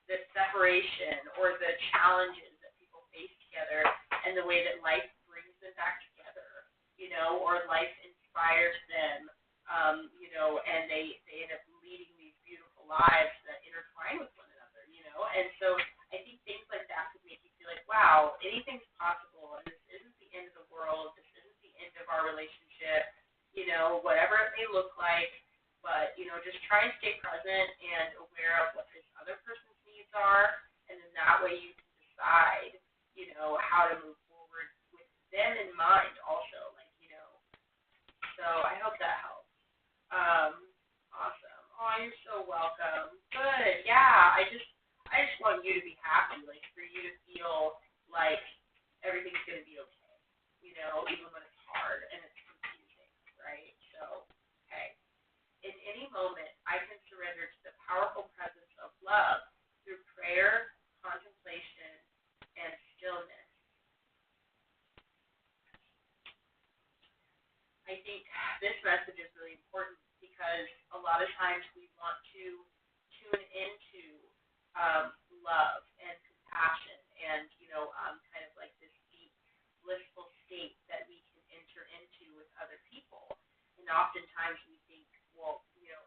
Speaker 1: the separation or the challenges that people face together, and the way that life brings them back together, or life inspires them, and they end up leading these beautiful lives that intertwine with one another, and so I think things like that could make you feel like, wow, anything's possible, and this isn't the end of the world, this isn't the end of our relationship, whatever it may look like, but, just try and stay present and aware of what this other person's needs are, and then that way you can decide, how to move forward with them in mind also, so I hope that helps. Awesome. Oh, you're so welcome. Good. Yeah, I just want you to be happy, like for you to feel like everything's going to be okay, even when it's hard and it's confusing, right? So, okay. In any moment, I can surrender to the powerful presence of love through prayer, contemplation, and stillness. I think this message is really important because a lot of times we want to tune into love and compassion and, kind of like this deep, blissful state that we can enter into with other people. And oftentimes we think, well,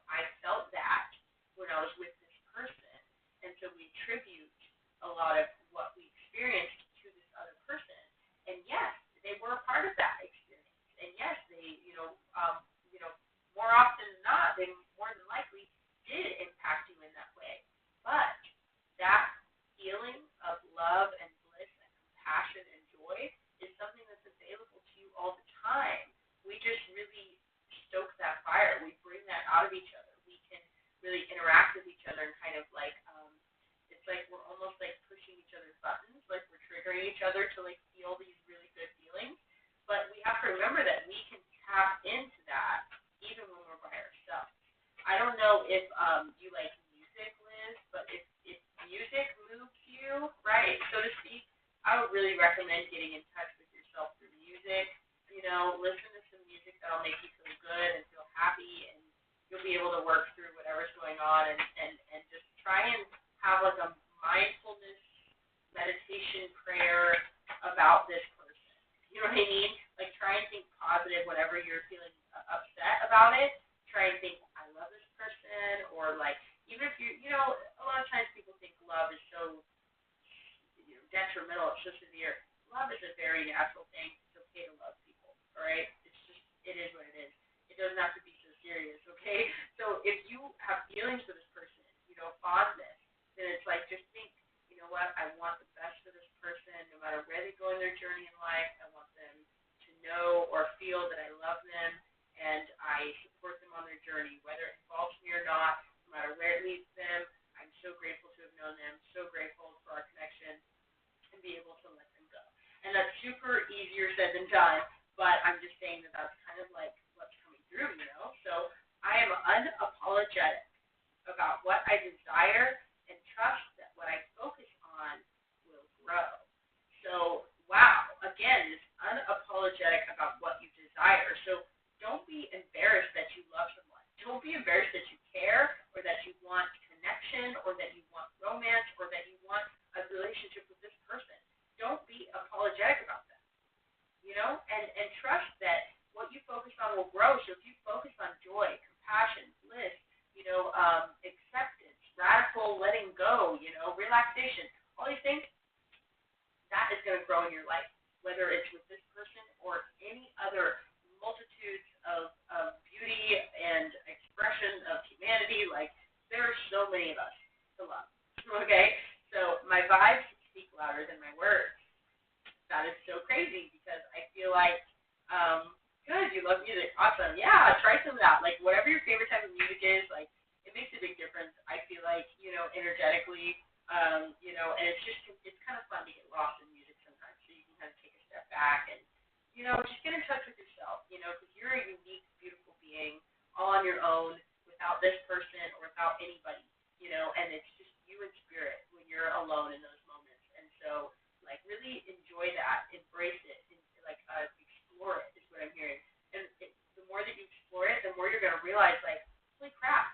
Speaker 1: I felt that when I was with this person. And so we attribute a lot of what we experienced to this other person. And yes, they were a part of that experience. And yes, they, more often than not, they more than likely did impact you in that way. But that feeling of love and bliss and compassion and joy is something that's available to you all the time. We just really stoke that fire. We bring that out of each other. We can really interact with each other and kind of like, it's like we're almost like pushing each other's buttons, like we're triggering each other to like feel these really good feelings. But we have to remember that we can tap into that even when we're by ourselves. I don't know if you like music, Liz, but if music moves you, right, so to speak, I would really recommend getting in touch with yourself through music. Listen to some music that'll make you feel good and feel happy, and you'll be able to work through whatever's going on and just try and have like a mindfulness meditation prayer about this person. You know what I mean? Like try and think positive whenever you're feeling upset about it. Try and think, I love this person, or like even if a lot of times people think love is so detrimental, it's so severe. Love is a very natural thing. It's okay to love people, all right? It is what it is. It doesn't have to be so serious, okay? So if you have feelings for this person, fondness, then it's like just think, you know what, I want the best for this person, no matter where they go in their journey in life. I want them to know or feel that I love them and I support them on their journey, whether it involves me or not, no matter where it leads them. I'm so grateful to have known them, so grateful for our connection, and be able to let them go. And that's super easier said than done, but I'm just saying that that's kind of like what's coming through, So I am unapologetic about what I desire and trust that what I focus on will grow. So, wow, again, this unapologetic about what you desire. So don't be embarrassed that you love someone. Don't be embarrassed that you care, or that you want connection, or that you want romance, or that you want a relationship with this person. Don't be apologetic about that, and trust that what you focus on will grow. So if you focus on joy, compassion, bliss, acceptance, radical letting go, relaxation, all these things, that is going to grow in your life, whether it's with this person or any other multitudes of beauty and expression of humanity. Like, there are so many of us to love, okay? So my vibes speak louder than my words. That is so crazy because I feel like, good, you love music. Awesome. Yeah, try some of that. Like, whatever your favorite type of music is, like, energetically, and it's kind of fun to get lost in music sometimes, so you can kind of take a step back and, just get in touch with yourself, because you're a unique, beautiful being all on your own without this person or without anybody, and it's just you in spirit when you're alone in those moments. And so, like, really enjoy that, embrace it, and, like, explore it is what I'm hearing. And the more that you explore it, the more you're going to realize, like, holy crap,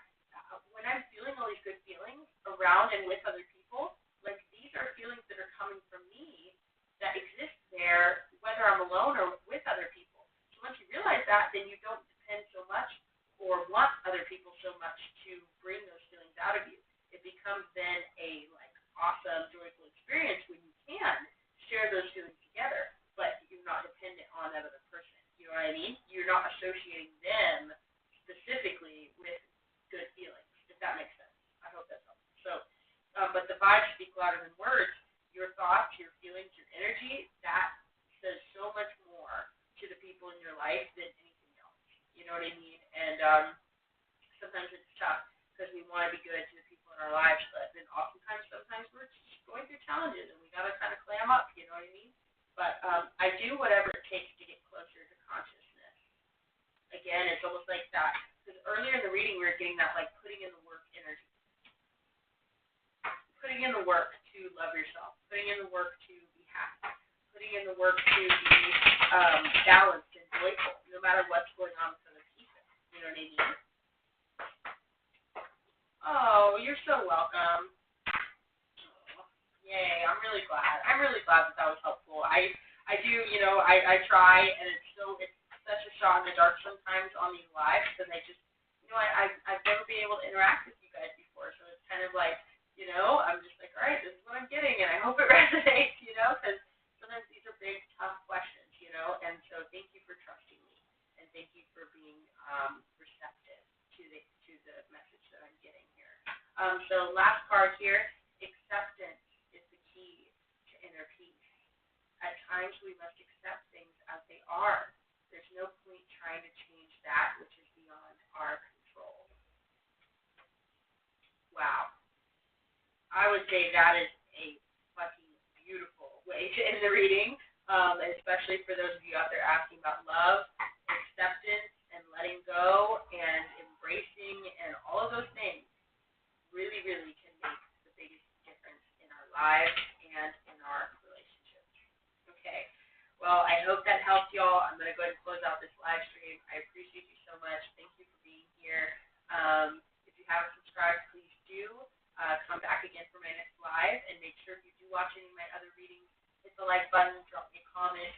Speaker 1: when I'm feeling all these good feelings around and with other people, like, these are feelings that are coming from me that exist there, whether I'm alone or with other people. So once you realize that, then you don't depend so much or want other people so much to bring those feelings out of you. It becomes then a, like, awesome, joyful experience when you can share those feelings together, but you're not dependent on that other person. You know what I mean? You're not associating them specifically with good feelings, if that makes sense. I hope that's helpful. So, but the vibes speak louder than words. Your thoughts, your feelings, your energy, that says so much more to the people in your life than anything else. You know what I mean? And sometimes it's tough because we want to be good to the people in our lives, but then sometimes we're just going through challenges and we got to kind of clam up, you know what I mean? But I do whatever it takes to get closer to consciousness. Again, it's almost like that, because earlier in the reading we were getting that, like, putting in the work energy. Putting in the work to love yourself, putting in the work to be happy, putting in the work to be balanced and joyful, no matter what's going on with other people. You know what I mean? Oh, you're so welcome. Oh, yay, I'm really glad. I'm really glad that was helpful. I do, I try, and it's such a shot in the dark sometimes on these lives because I just, I've never been able to interact with you guys before, so it's kind of like, I'm just like, all right, this is what I'm getting, and I hope it resonates, because sometimes these are big, tough questions, and so thank you for trusting me, and thank you for being receptive to the message that I'm getting here. So last card here, acceptance is the key to inner peace. At times we must accept things as they are. There's no point trying to change that which is beyond our control. Wow. I would say that is a fucking beautiful way to end the reading, especially for those of you out there asking about love, acceptance, and letting go, and embracing, and all of those things really, really can make the biggest difference in our lives and in our relationships. Okay. Well, I hope that helped y'all. I'm going to go ahead and close out this live stream. I appreciate you so much. Thank you for being here. If you haven't subscribed, please do. Come back again for my next live, and make sure if you do watch any of my other readings, hit the like button, drop me a comment,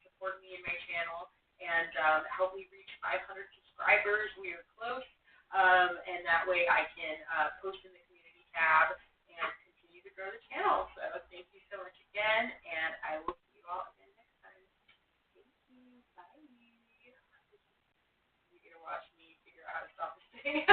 Speaker 1: support me in my channel, and help me reach 500 subscribers. We are close, and that way I can post in the community tab and continue to grow the channel. So thank you so much again, and I will see you all again next time. Thank you. Bye. You're going to watch me figure out how to stop this thing.